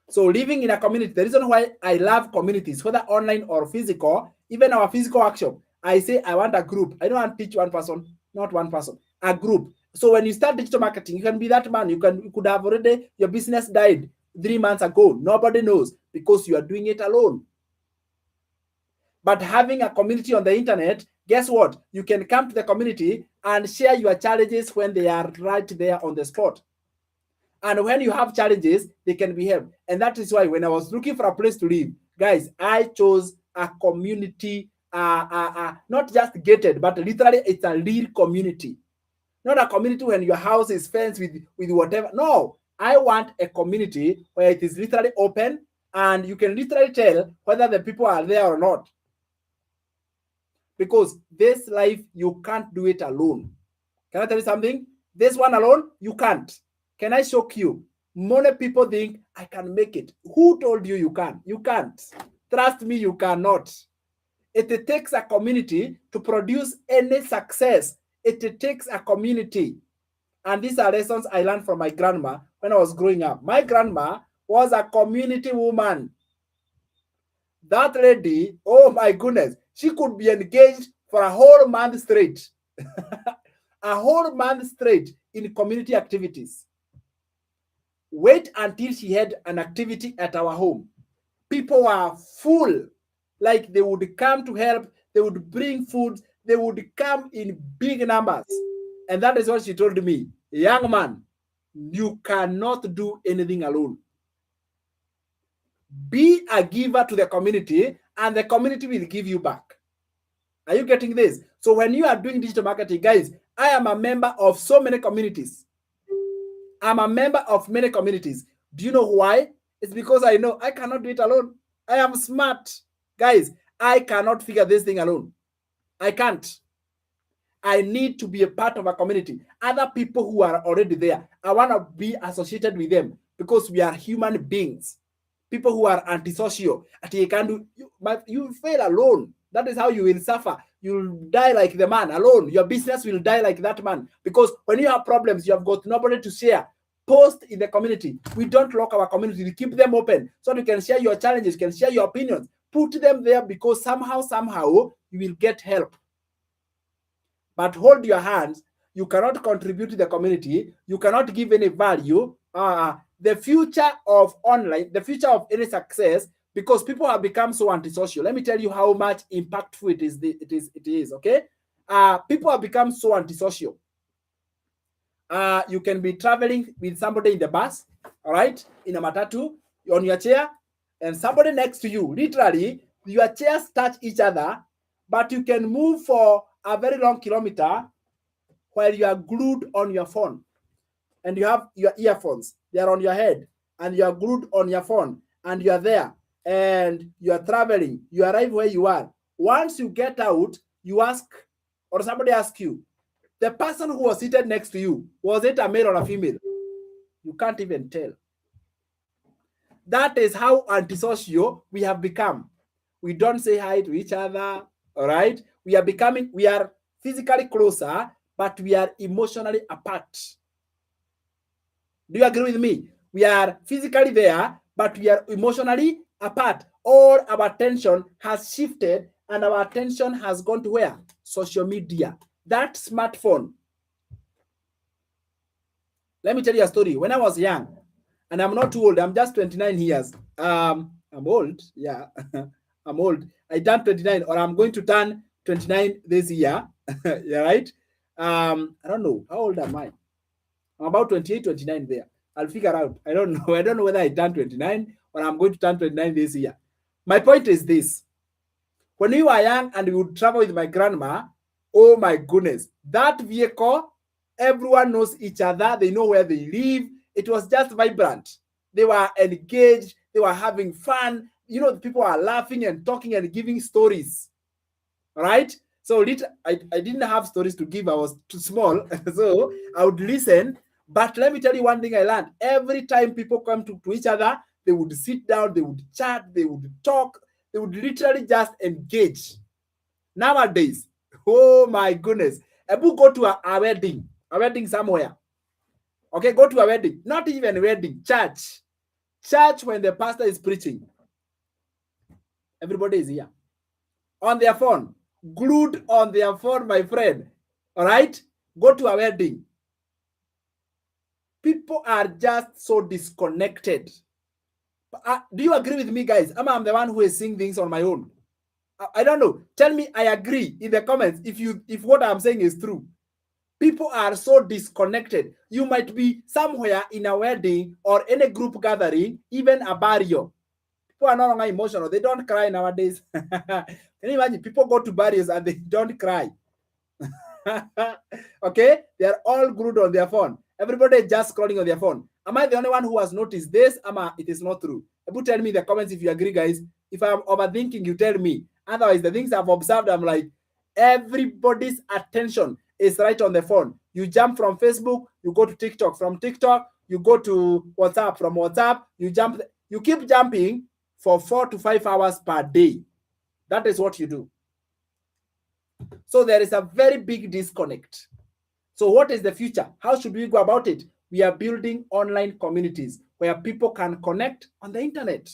So living in a community, the reason why I love communities, whether online or physical, even our physical workshop, I say I want a group. I don't want to teach one person, not one person, a group. So when you start digital marketing, you can be that man. You could have already, your business died 3 months ago. Nobody knows because you are doing it alone. But having a community on the internet, guess what? You can come to the community and share your challenges when they are right there on the spot. And when you have challenges, they can be helped. And that is why when I was looking for a place to live, guys, I chose a community, not just gated, but literally it's a real community. Not a community when your house is fenced with whatever. No, I want a community where it is literally open and you can literally tell whether the people are there or not. Because this life, you can't do it alone. Can I tell you something? This one alone, you can't. Can I shock you? Many people think, I can make it. Who told you you can? You can't. Trust me, you cannot. It takes a community to produce any success. It takes a community. And these are lessons I learned from my grandma when I was growing up. My grandma was a community woman. That lady, oh my goodness, she could be engaged for a whole month straight. A whole month straight in community activities. Wait until she had an activity at our home. People were full. Like they would come to help. They would bring food. They would come in big numbers. And that is what she told me. Young man, you cannot do anything alone. Be a giver to the community and the community will give you back. Are you getting this? So when you are doing digital marketing, guys, I am a member of so many communities. I'm a member of many communities. Do you know why? It's because I know I cannot do it alone. I am smart. Guys, I cannot figure this thing alone. I can't. I need to be a part of a community. Other people who are already there, I want to be associated with them because we are human beings. People who are antisocial. You can do, but you fail alone. That is how you will suffer. You'll die like the man alone. Your business will die like that man. Because when you have problems, you have got nobody to share. Post in the community. We don't lock our community. We keep them open so you can share your challenges, you can share your opinions. Put them there because somehow, you will get help. But hold your hands. You cannot contribute to the community. You cannot give any value. The future of online, the future of any success, because people have become so antisocial. Let me tell you how much impactful it is. Okay, people have become so antisocial. You can be traveling with somebody in the bus, all right, in a matatu, on your chair, and somebody next to you. Literally, your chairs touch each other, but you can move for a very long kilometer while you are glued on your phone. And you have your earphones, they are on your head, and you are glued on your phone, and you are there, and you are traveling, you arrive where you are. Once you get out, you ask, or somebody asks you, the person who was seated next to you, was it a male or a female? You can't even tell. That is how antisocial we have become. We don't say hi to each other, all right? We are physically closer, but we are emotionally apart. Do you agree with me? We are physically there, but we are emotionally apart. All our attention has shifted and our attention has gone to where? Social media. That smartphone. Let me tell you a story. When I was young, and I'm not too old, I'm just 29 years. I'm old. Yeah, I'm old. I turned 29, or I'm going to turn 29 this year. Yeah, right? I don't know. How old am I? I'm about 28, 29 there. I'll figure out. I don't know. I don't know whether I turned 29 or I'm going to turn 29 this year. My point is this. When we were young and we would travel with my grandma, oh my goodness, that vehicle, everyone knows each other. They know where they live. It was just vibrant. They were engaged. They were having fun. You know, people are laughing and talking and giving stories, right? So I didn't have stories to give. I was too small. So I would listen. But let me tell you one thing I learned. Every time people come to each other, they would sit down, they would chat, they would talk, they would literally just engage. Nowadays, oh my goodness. Ebu go to a wedding somewhere. Okay, go to a wedding. Not even a wedding, church. Church when the pastor is preaching. Everybody is here. On their phone. Glued on their phone, my friend. All right? Go to a wedding. People are just so disconnected. Do you agree with me, guys? I'm the one who is seeing things on my own. I don't know. Tell me I agree in the comments if what I'm saying is true. People are so disconnected. You might be somewhere in a wedding or in a group gathering, even a burial. People are no longer emotional. They don't cry nowadays. Can you imagine? People go to burials and they don't cry. Okay? They are all glued on their phone. Everybody is just scrolling on their phone. Am I the only one who has noticed this? It is not true. People tell me in the comments if you agree, guys. If I'm overthinking, you tell me. Otherwise, the things I've observed, I'm like, everybody's attention is right on the phone. You jump from Facebook, you go to TikTok. From TikTok, you go to WhatsApp. From WhatsApp, you keep jumping for 4 to 5 hours per day. That is what you do. So there is a very big disconnect. So what is the future? How should we go about it? We are building online communities where people can connect on the internet,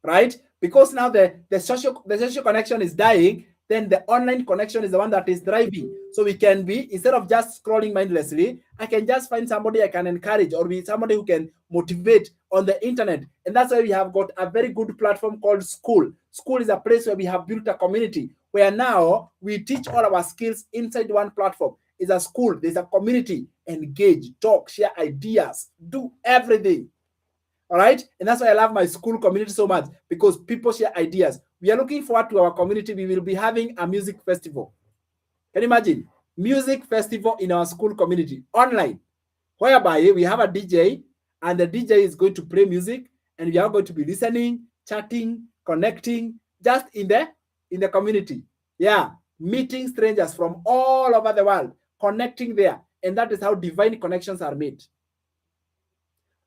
right? Because now the social connection is dying, then the online connection is the one that is thriving. So we can be, instead of just scrolling mindlessly, I can just find somebody I can encourage or be somebody who can motivate on the internet. And that's why we have got a very good platform called Skool. Skool is a place where we have built a community where now we teach all our skills inside one platform. It's a school, there's a community, engage, talk, share ideas, do everything. All right. And that's why I love my school community so much, because people share ideas. We are looking forward to our community. We will be having a music festival. Can you imagine? Music festival in our school community online, whereby we have a DJ and the DJ is going to play music and we are going to be listening, chatting, connecting just in the community. Yeah. Meeting strangers from all over the world, connecting there. And that is how divine connections are made.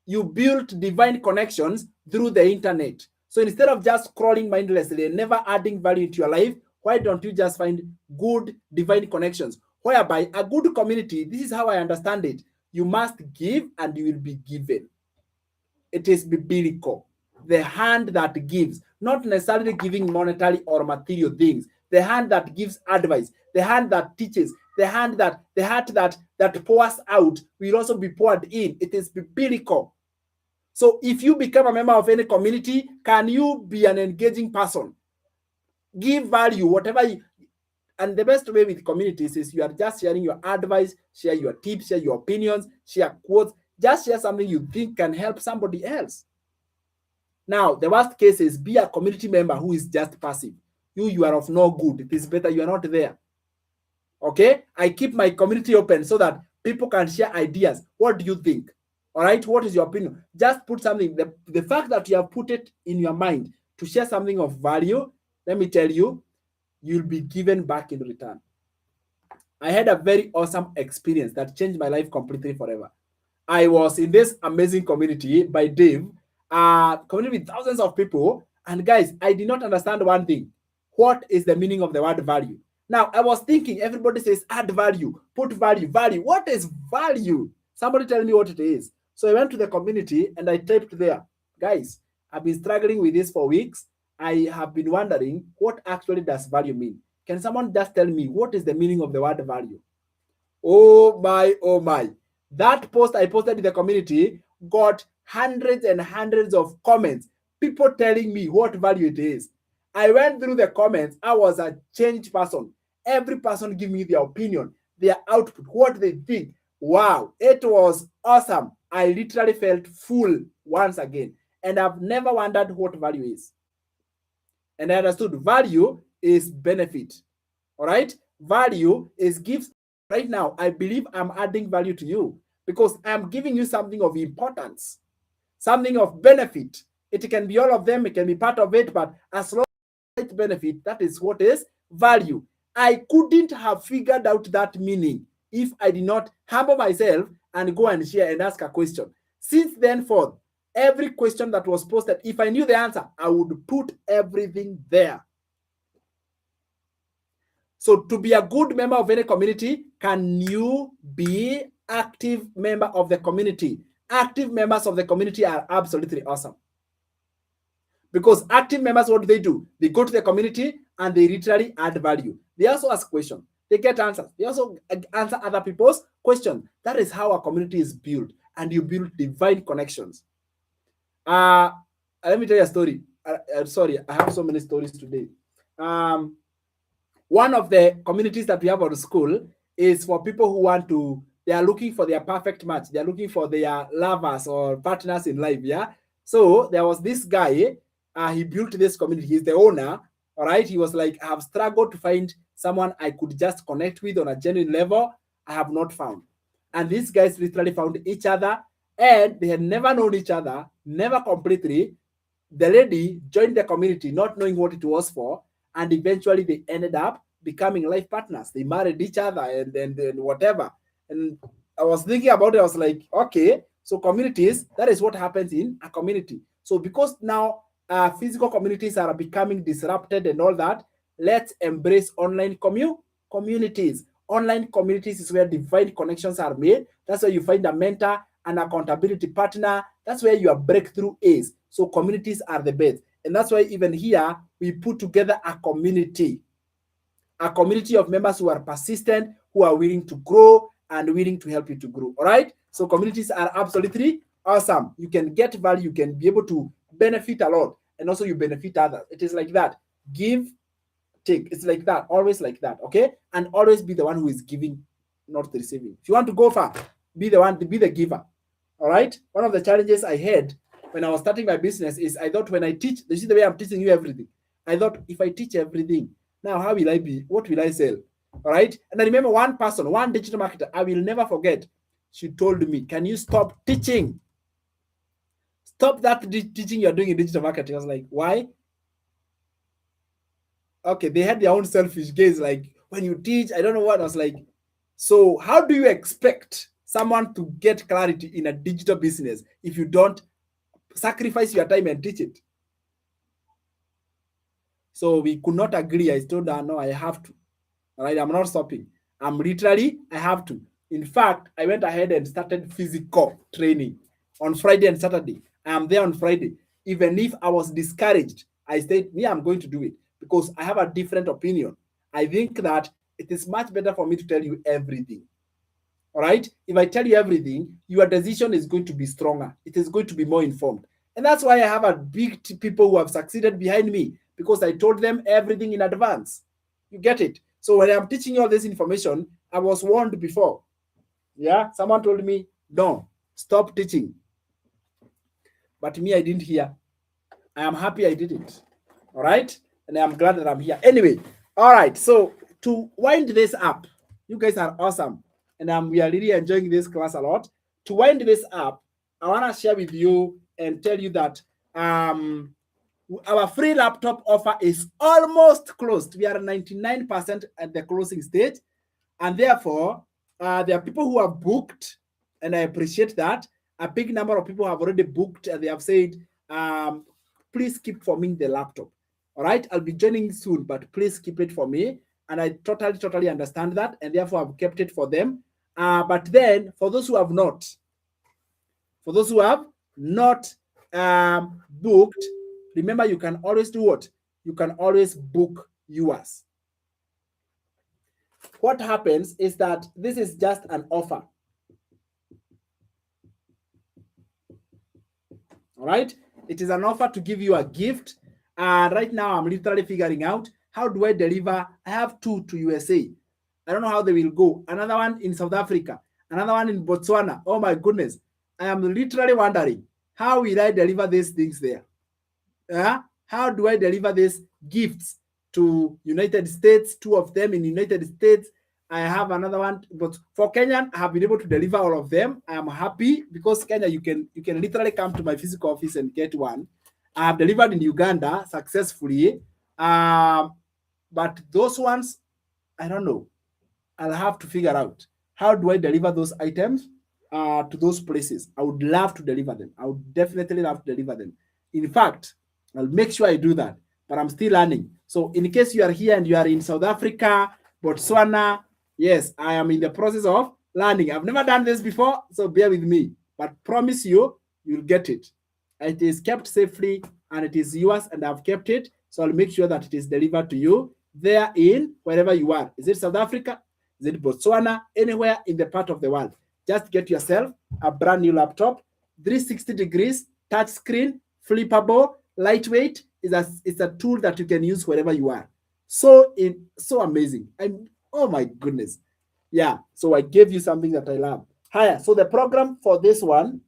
You build divine connections through the internet. So instead of just scrolling mindlessly and never adding value into your life, why don't you just find good divine connections? Whereby a good community, this is how I understand it. You must give and you will be given. It is biblical. The hand that gives, not necessarily giving monetary or material things. The hand that gives advice, the hand that teaches, the heart that pours out will also be poured in. It is biblical. So if you become a member of any community, can you be an engaging person? Give value, whatever you, and the best way with communities is you are just sharing your advice, share your tips, share your opinions, share quotes, just share something you think can help somebody else. Now, the worst case is be a community member who is just passive. You are of no good. It is better you are not there. Okay? I keep my community open so that people can share ideas. What do you think? All right? What is your opinion? Just put something. The fact that you have put it in your mind to share something of value, let me tell you, you'll be given back in return. I had a very awesome experience that changed my life completely forever. I was in this amazing community by Dave, community with thousands of people. And guys, I did not understand one thing. What is the meaning of the word value? Now, I was thinking, everybody says add value, put value, value. What is value? Somebody tell me what it is. So I went to the community and I typed there, guys, I've been struggling with this for weeks. I have been wondering, what actually does value mean? Can someone just tell me what is the meaning of the word value? Oh my, oh my. That post I posted in the community got hundreds and hundreds of comments. people telling me what value it is. I went through the comments. I was a changed person. Every person give me their opinion, their output, what they think. Wow, it was awesome. I literally felt full once again. And I've never wondered what value is. And I understood value is benefit. All right? Value is gifts. Right now, I believe I'm adding value to you because I'm giving you something of importance, something of benefit. It can be all of them, it can be part of it, but as long as it's benefit, that is what is value. I couldn't have figured out that meaning if I did not humble myself and go and share and ask a question. Since then forth, every question that was posted, if I knew the answer, I would put everything there. So to be a good member of any community, can you be active member of the community? Active members of the community are absolutely awesome. Because active members, what do? They go to the community and they literally add value. They also ask questions. They get answers. They also answer other people's questions. That is how a community is built, and you build divine connections. Let me tell you a story. Sorry, I have so many stories today. One of the communities that we have at school is for people who want to, they are looking for their perfect match. They are looking for their lovers or partners in life, yeah? So there was this guy, he built this community. He's the owner, all right? He was like, I have struggled to find someone I could just connect with on a genuine level. I have not found. And these guys literally found each other, and they had never known each other, never completely. The lady joined the community not knowing what it was for, and eventually they ended up becoming life partners. They married each other and whatever. And I was thinking about it. I was like, okay, so communities, that is what happens in a community. So because now physical communities are becoming disrupted and all that, let's embrace online communities. Online communities is where divine connections are made. That's where you find a mentor, an accountability partner. That's where your breakthrough is. So communities are the best. And that's why even here, we put together a community of members who are persistent, who are willing to grow and willing to help you to grow. All right. So communities are absolutely awesome. You can get value. You can be able to benefit a lot. And also you benefit others. It is like that. Give, take. It's like that. Always like that. Okay. And always be the one who is giving, not receiving. If you want to go far, be the one to be the giver. All right. One of the challenges I had when I was starting my business is I thought when I teach, this is the way I'm teaching you everything. I thought if I teach everything, now how will I be? What will I sell? All right. And I remember one person, one digital marketer, I will never forget. She told me, can you stop teaching? Stop that teaching you're doing in digital marketing. I was like, why? Okay, they had their own selfish gaze. Like, when you teach, I don't know what. I was like, so how do you expect someone to get clarity in a digital business if you don't sacrifice your time and teach it? So we could not agree. I told her, no, I have to. All right, I'm not stopping. I'm literally, I have to. In fact, I went ahead and started physical training on Friday and Saturday. I am there on Friday. Even if I was discouraged, I said, me, I'm going to do it because I have a different opinion. I think that it is much better for me to tell you everything. All right. If I tell you everything, your decision is going to be stronger. It is going to be more informed. And that's why I have a big people who have succeeded behind me because I told them everything in advance. You get it? So when I'm teaching you all this information, I was warned before. Yeah. Someone told me, no, stop teaching. But me, I didn't hear. I am happy I did it. All right. And I'm glad that I'm here. Anyway. All right. So to wind this up, you guys are awesome. And we are really enjoying this class a lot. To wind this up, I want to share with you and tell you that our free laptop offer is almost closed. We are 99% at the closing stage. And therefore, there are people who have booked, and I appreciate that. A big number of people have already booked, and they have said, please keep for me the laptop. All right, I'll be joining soon, but please keep it for me. And I totally understand that, and therefore I've kept it for them. But then, for those who have not, booked, remember you can always do what? You can always book yours. What happens is that this is just an offer. All right? It is an offer to give you a gift. And right now, I'm literally figuring out how do I deliver. I have 2 to USA. I don't know how they will go. Another one in South Africa. Another one in Botswana. Oh my goodness. I am literally wondering, how will I deliver these things there? How do I deliver these gifts to United States? 2 of them in United States. I have another one, but for Kenyan, I have been able to deliver all of them. I am happy because Kenya, you can literally come to my physical office and get one. I have delivered in Uganda successfully, but those ones, I don't know. I'll have to figure out how do I deliver those items to those places. I would love to deliver them. I would definitely love to deliver them. In fact, I'll make sure I do that, but I'm still learning. So in case you are here and you are in South Africa, Botswana, yes, I am in the process of learning. I've never done this before, so bear with me. But promise you, you'll get it. It is kept safely and it is yours, and I've kept it. So I'll make sure that it is delivered to you there in wherever you are. Is it South Africa? Is it Botswana? Anywhere in the part of the world. Just get yourself a brand new laptop, 360 degrees, touch screen, flippable, lightweight. It's a tool that you can use wherever you are. So amazing. Oh my goodness. Yeah. So I gave you something that I love. Higher. So the program for this one,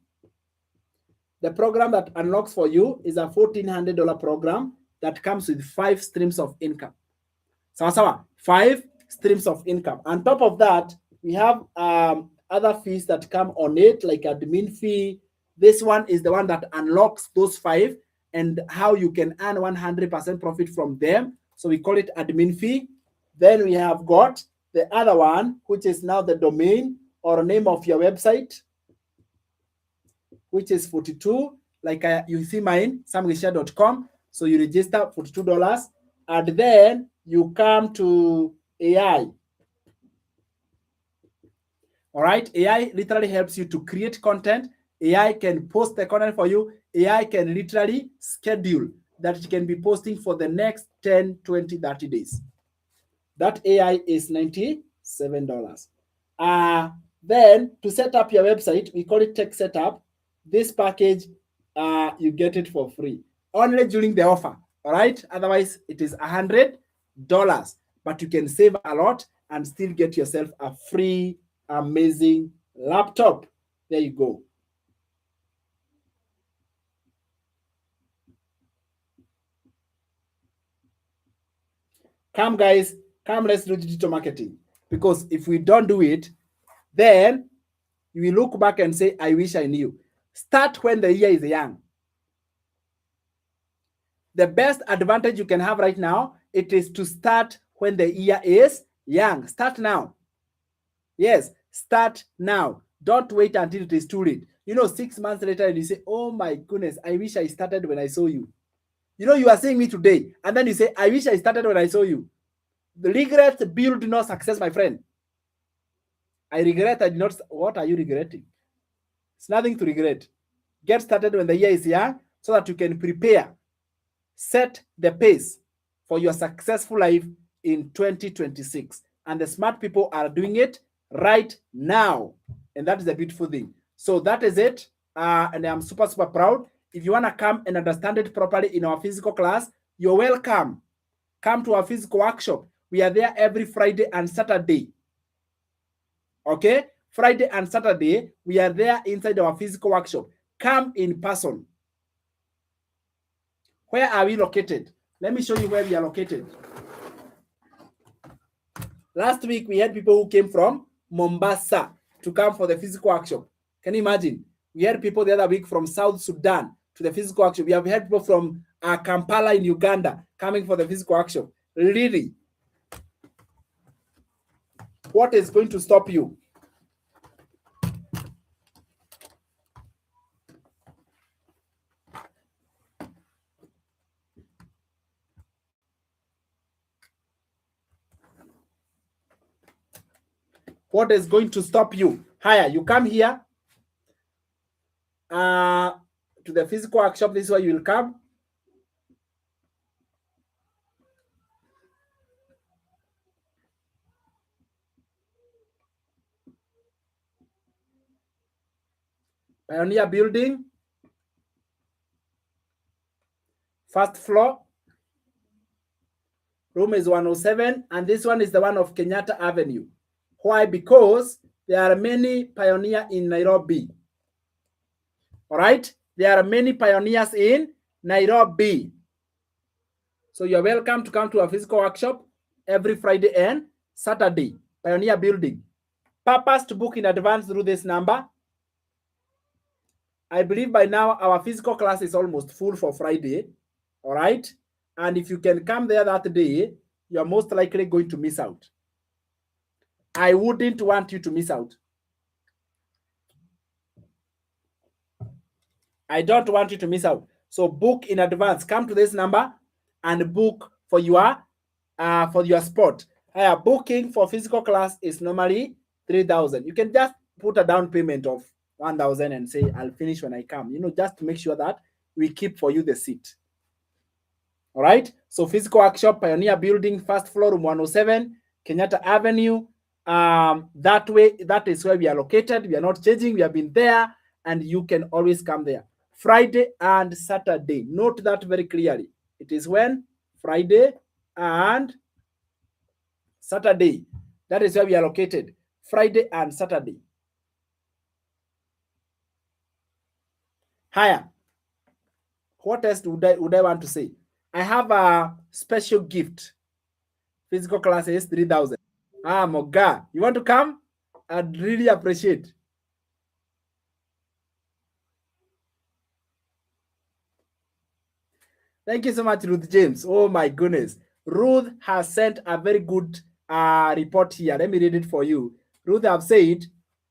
the program that unlocks for you is a $1,400 program that comes with 5 streams of income. Sawa, 5 streams of income. On top of that, we have other fees that come on it, like admin fee. This one is the one that unlocks those 5 and how you can earn 100% profit from them. So we call it admin fee. Then we have got the other one, which is now the domain or name of your website, which is 42. Like you see mine, samgisha.com. So you register $42, and then you come to AI. All right, AI literally helps you to create content. AI can post the content for you. AI can literally schedule that it can be posting for the next 10, 20, 30 days. That AI is $97. Then to set up your website, we call it Tech Setup. This package, you get it for free only during the offer. All right. Otherwise, it is $100, but you can save a lot and still get yourself a free, amazing laptop. There you go. Come, guys. Come, let's do digital marketing. Because if we don't do it, then you will look back and say, I wish I knew. Start when the year is young. The best advantage you can have right now, it is to start when the year is young. Start now. Yes, start now. Don't wait until it is too late. 6 months later, and you say, oh my goodness, I wish I started when I saw you. You are seeing me today, and then you say, I wish I started when I saw you. The regrets build no success, my friend. I regret I did not. What are you regretting? It's nothing to regret. Get started when the year is young so that you can prepare, set the pace for your successful life in 2026. And the smart people are doing it right now. And that is a beautiful thing. So that is it. And I'm super, super proud. If you want to come and understand it properly in our physical class, you're welcome. Come to our physical workshop. We are there every Friday and Saturday. Okay? Friday and Saturday, we are there inside our physical workshop. Come in person. Where are we located? Let me show you where we are located. Last week, we had people who came from Mombasa to come for the physical workshop. Can you imagine? We had people the other week from South Sudan to the physical workshop. We have had people from Kampala in Uganda coming for the physical workshop. Really? What is going to stop you? What is going to stop you? Higher, you come here to the physical workshop. This is where you will come. Pioneer Building. First floor. Room is 107, and this one is the one of Kenyatta Avenue. Why? Because there are many pioneers in Nairobi. All right? There are many pioneers in Nairobi. So you're welcome to come to a physical workshop every Friday and Saturday. Pioneer Building. Purpose to book in advance through this number. I believe by now our physical class is almost full for Friday. All right? And if you can come there that day, you're most likely going to miss out. I wouldn't want you to miss out. I don't want you to miss out. So book in advance. Come to this number and book for your spot. Booking for physical class is normally 3,000. You can just put a down payment of 1,000 and say, I'll finish when I come. You know, just to make sure that we keep for you the seat. All right. So physical workshop, Pioneer Building, first floor, room 107, Kenyatta Avenue. That way, that is where we are located. We are not changing. We have been there, and you can always come there. Friday and Saturday. Note that very clearly. It is when? Friday and Saturday. That is where we are located. Friday and Saturday. Higher. What else would I want to say? I have a special gift. Physical classes, 3,000. Moga, you want to come? I'd really appreciate. Thank you so much, Ruth James. Oh my goodness. Ruth has sent a very good report here. Let me read it for you. Ruth have said,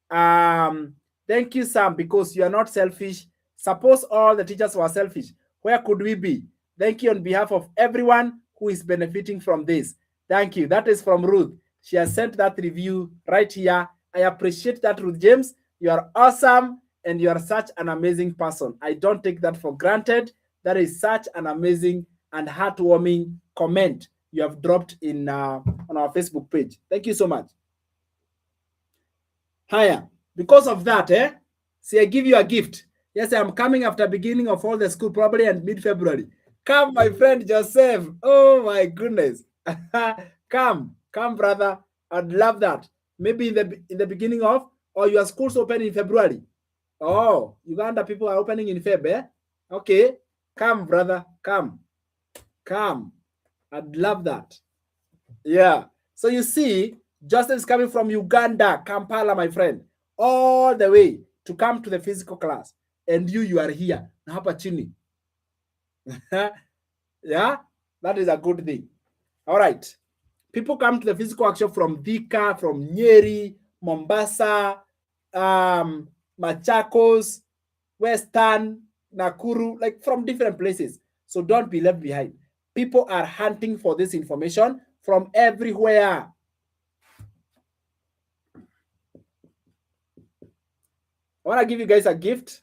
thank you, Sam, because you are not selfish. Suppose all the teachers were selfish. Where could we be? Thank you on behalf of everyone who is benefiting from this. Thank you. That is from Ruth. She has sent that review right here. I appreciate that, Ruth James. You are awesome, and you are such an amazing person. I don't take that for granted. That is such an amazing and heartwarming comment you have dropped in on our Facebook page. Thank you so much. Higher. Because of that, see, I give you a gift. Yes, I'm coming after beginning of all the school, probably and mid-February. Come, my friend Joseph. Oh my goodness. Come, brother. I'd love that. Maybe in the beginning of, or your school's open in February. Oh, Uganda people are opening in Feb, Okay. Come, brother. Come. I'd love that. Yeah. So you see, Justin is coming from Uganda, Kampala, my friend, all the way to come to the physical class. And you are here. Hapa chini. Yeah, that is a good thing. All right. People come to the physical workshop from Thika, from Nyeri, Mombasa, Machakos, Western, Nakuru, like from different places. So don't be left behind. People are hunting for this information from everywhere. I want to give you guys a gift.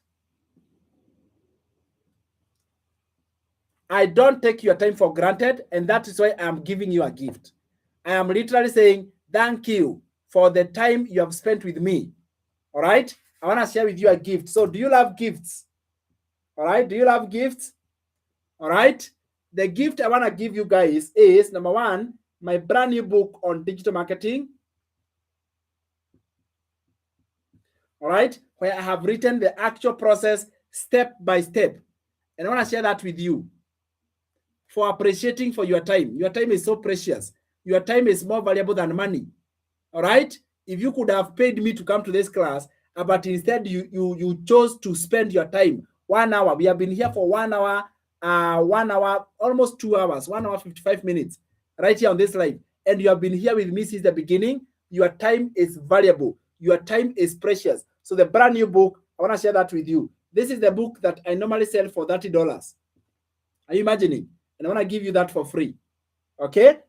I don't take your time for granted, and that is why I'm giving you a gift. I am literally saying thank you for the time you have spent with me. All right? I want to share with you a gift. So do you love gifts? All right? Do you love gifts? All right? The gift I want to give you guys is, number one, my brand new book on digital marketing. All right? Where I have written the actual process step by step. And I want to share that with you for appreciating for your time. Your time is so precious. Your time is more valuable than money. All right? If you could have paid me to come to this class, but instead you chose to spend your time 1 hour. We have been here for 1 hour, almost 2 hours, 1 hour, 55 minutes, right here on this live. And you have been here with me since the beginning. Your time is valuable. Your time is precious. So the brand new book, I want to share that with you. This is the book that I normally sell for $30. Are you imagining? And I want to give you that for free. Okay?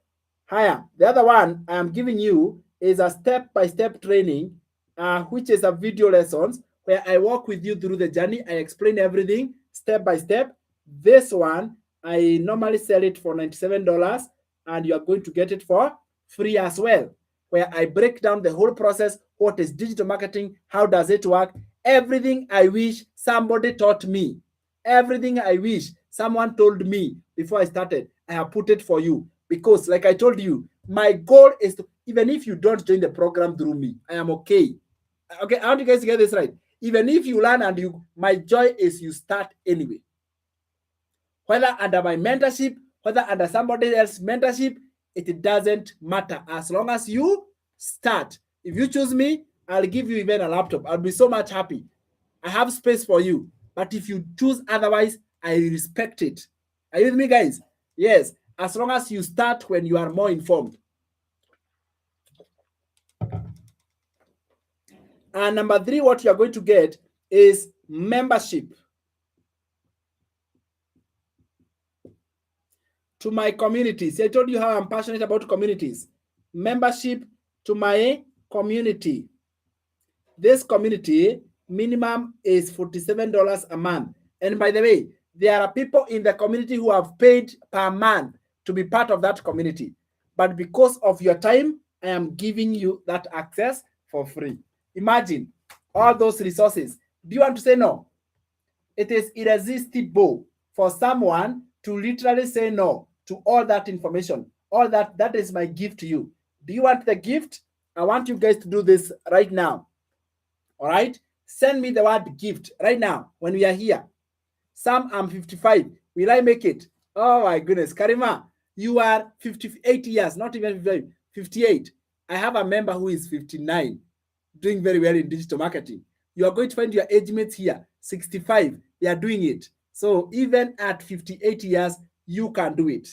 Higher. The other one I am giving you is a step-by-step training, which is a video lessons where I walk with you through the journey. I explain everything step by step. This one, I normally sell it for $97, and you are going to get it for free as well, where I break down the whole process. What is digital marketing? How does it work? Everything I wish somebody taught me. Everything I wish Someone told me before I started, I have put it for you because, like I told you, my goal is to, even if you don't join the program through me, I am okay. Okay, I want you guys to get this right. Even if you learn and you, my joy is you start anyway. Whether under my mentorship, whether under somebody else's mentorship, it doesn't matter as long as you start. If you choose me, I'll give you even a laptop. I'll be so much happy. I have space for you. But if you choose otherwise, I respect it. Are you with me, guys? Yes. As long as you start when you are more informed. And number 3, what you are going to get is membership to my communities. I told you how I'm passionate about communities. Membership to my community. This community minimum is $47 a month. And by the way, there are people in the community who have paid per month to be part of that community. But because of your time, I am giving you that access for free. Imagine all those resources. Do you want to say no? It is irresistible for someone to literally say no to all that information. All that, that is my gift to you. Do you want the gift? I want you guys to do this right now. All right? Send me the word gift right now when we are here. Sam, I'm 55. Will I make it? Oh my goodness. Karima, you are 58 years, not even 55, 58. I have a member who is 59, doing very well in digital marketing. You are going to find your age mates here, 65. They are doing it. So even at 58 years, you can do it.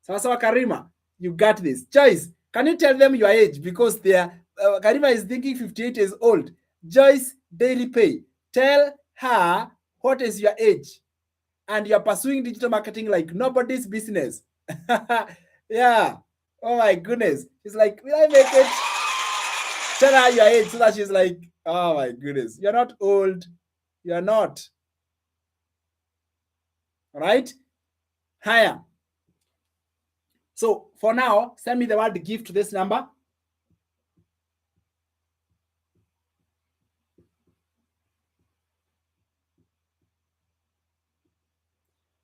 Sawa Karima, you got this. Joyce, can you tell them your age? Because they are, Karima is thinking 58 years old. Joyce, daily pay. Tell her what is your age. And you're pursuing digital marketing like nobody's business. Yeah. Oh my goodness. She's like, will I make it? Tell her your age so that she's like, oh my goodness. You're not old. You're not. All right? Higher. So for now, send me the word gift to this number.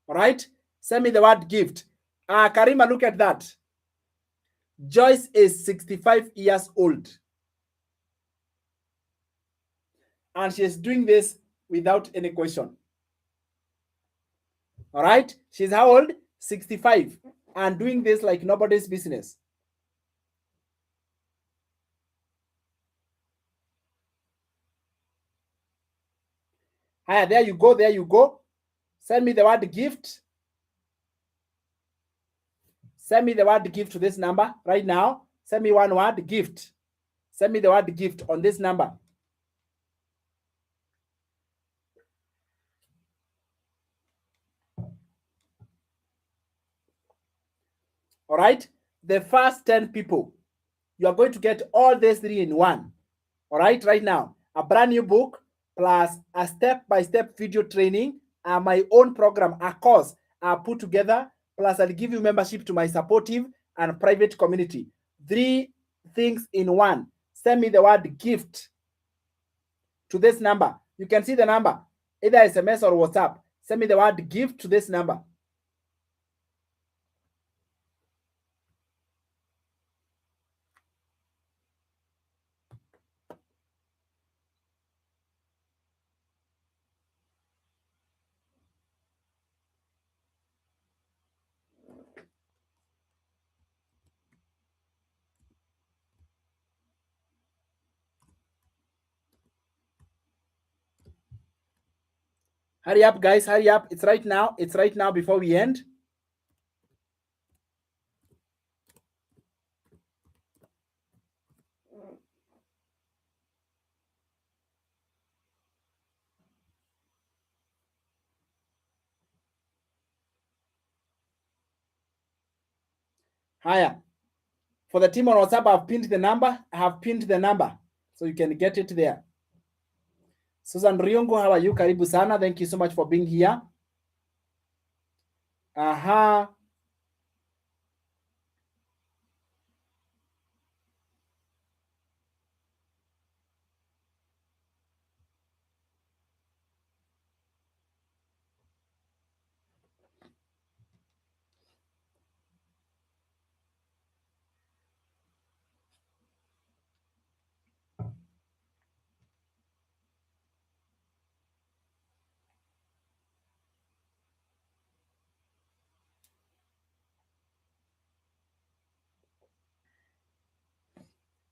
All right? Send me the word gift. Karima, look at that. Joyce is 65 years old. And she's doing this without any question. All right? She's how old? 65. And doing this like nobody's business. Hi, there you go. There you go. Send me the word gift. Send me the word gift to this number right now. Send me one word gift. Send me the word gift on this number. All right. The first 10 people, you are going to get all these 3 in one. All right. Right now, a brand new book plus a step-by-step video training and my own program, a course put together. Plus, I'll give you membership to my supportive and private community. 3 things in one. Send me the word gift to this number. You can see the number, either SMS or WhatsApp. Send me the word gift to this number. Hurry up, guys. Hurry up. It's right now. It's right now before we end. Higher. For the team on WhatsApp, I've pinned the number. I have pinned the number so you can get it there. Susan Riongo, how are you? Karibu sana. Thank you so much for being here. Aha.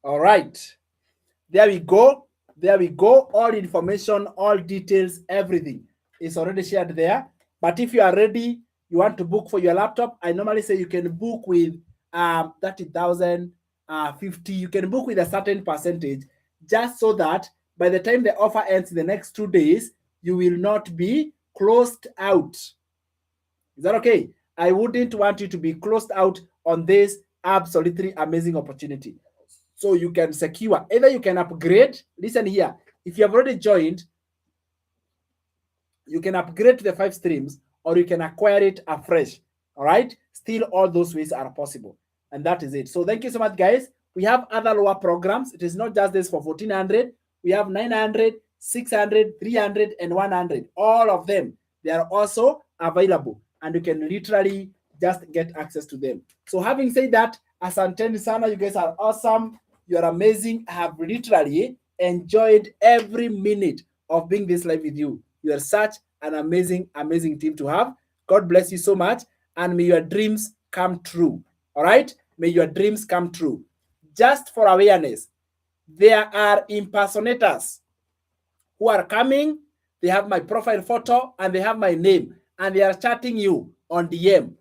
All right. There we go. There we go. All information, all details, everything is already shared there. But if you are ready, you want to book for your laptop, I normally say you can book with 30,000, 50. You can book with a certain percentage, just so that by the time the offer ends in the next 2 days, you will not be closed out. Is that okay? I wouldn't want you to be closed out on this absolutely amazing opportunity. So you can secure, either you can upgrade. Listen here, if you have already joined, you can upgrade to the 5 streams, or you can acquire it afresh. All right, still all those ways are possible, and that is it. So thank you so much, guys. We have other lower programs. It is not just this for 1400. We have 900, 600, 300, and 100. All of them, they are also available, and you can literally just get access to them. So having said that, asanteni sana, you guys are awesome. You are amazing. I have literally enjoyed every minute of being this live with you. You are such an amazing, amazing team to have. God bless you so much, and may your dreams come true. All right? May your dreams come true. Just for awareness, there are impersonators who are coming. They have my profile photo and they have my name, and they are chatting you on DM.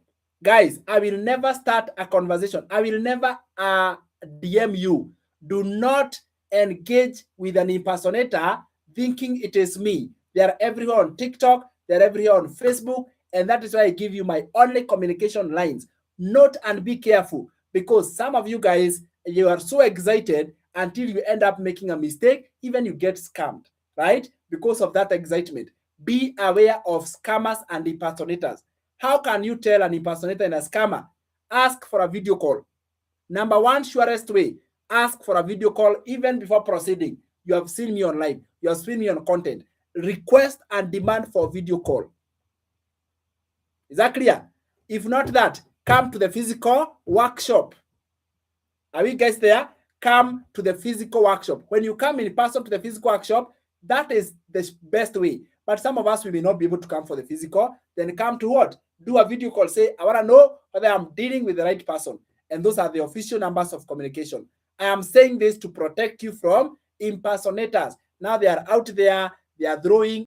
Guys, I will never start a conversation. I will never DM you. Do not engage with an impersonator thinking it is me. They are everywhere on TikTok, they're everywhere on Facebook, and that is why I give you my only communication lines. Note and be careful, because some of you guys, you are so excited until you end up making a mistake, even you get scammed, right? Because of that excitement. Be aware of scammers and impersonators. How can you tell an impersonator and a scammer? Ask for a video call. Number one surest way, ask for a video call even before proceeding. You have seen me online, you have seen me on content. Request and demand for video call. Is that clear? If not that, come to the physical workshop. Are we guys there? Come to the physical workshop. When you come in person to the physical workshop, that is the best way. But some of us, we may not be able to come for the physical. Then come to what? Do a video call. Say, I want to know whether I'm dealing with the right person. And those are the official numbers of communication. I am saying this to protect you from impersonators. Now they are out there, they are throwing